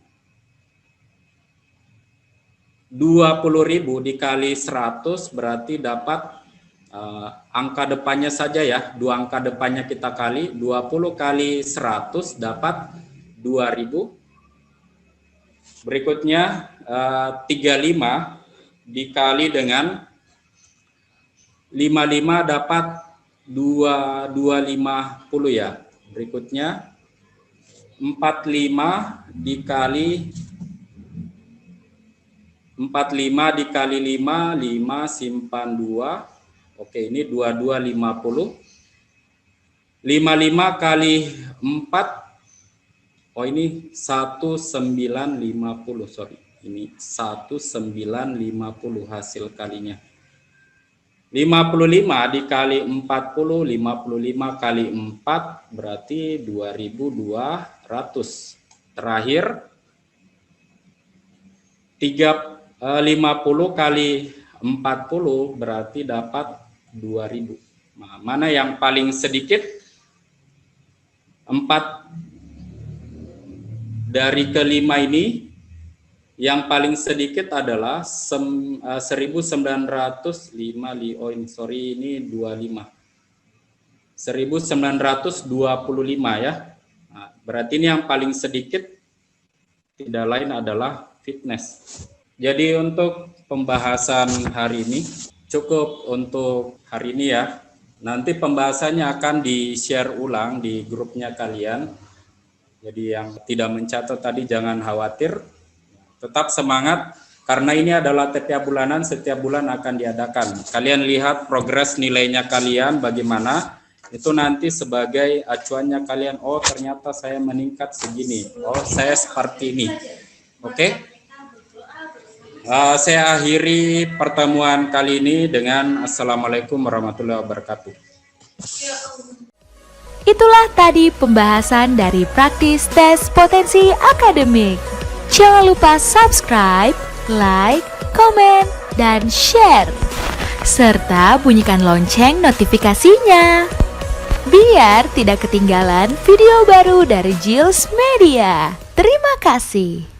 B: 20.000 dikali 100 berarti dapat angka depannya saja ya. Dua angka depannya kita kali, 20 kali 100 dapat 2000. Berikutnya 35 dikali dengan 55 dapat 250 ya. Berikutnya 45 dikali 5, 5 simpan 2. Oke, ini 2250. 55 kali 4. Oh, ini 1950, sorry. Ini 1950 hasil kalinya. 55 dikali 40, 55 kali 4 berarti 2200. Terakhir 50 kali 40 berarti dapat 2000. Nah, mana yang paling sedikit? 4 dari kelima ini Yang paling sedikit adalah 1925, ini 25. 1925 ya. Nah, berarti ini yang paling sedikit, tidak lain adalah fitness. Jadi untuk pembahasan hari ini cukup untuk hari ini ya. Nanti pembahasannya akan di-share ulang di grupnya kalian. Jadi yang tidak mencatat tadi jangan khawatir. Tetap semangat karena ini adalah TPA bulanan, setiap bulan akan diadakan. Kalian lihat progres nilainya kalian bagaimana. Itu nanti sebagai acuannya kalian, oh ternyata saya meningkat segini. Oh, saya seperti ini. Oke? Saya akhiri pertemuan kali ini dengan Assalamualaikum warahmatullahi wabarakatuh.
A: Itulah tadi pembahasan dari praktis tes potensi akademik. Jangan lupa subscribe, like, komen, dan share. Serta bunyikan lonceng notifikasinya. Biar tidak ketinggalan video baru dari Jils Media. Terima kasih.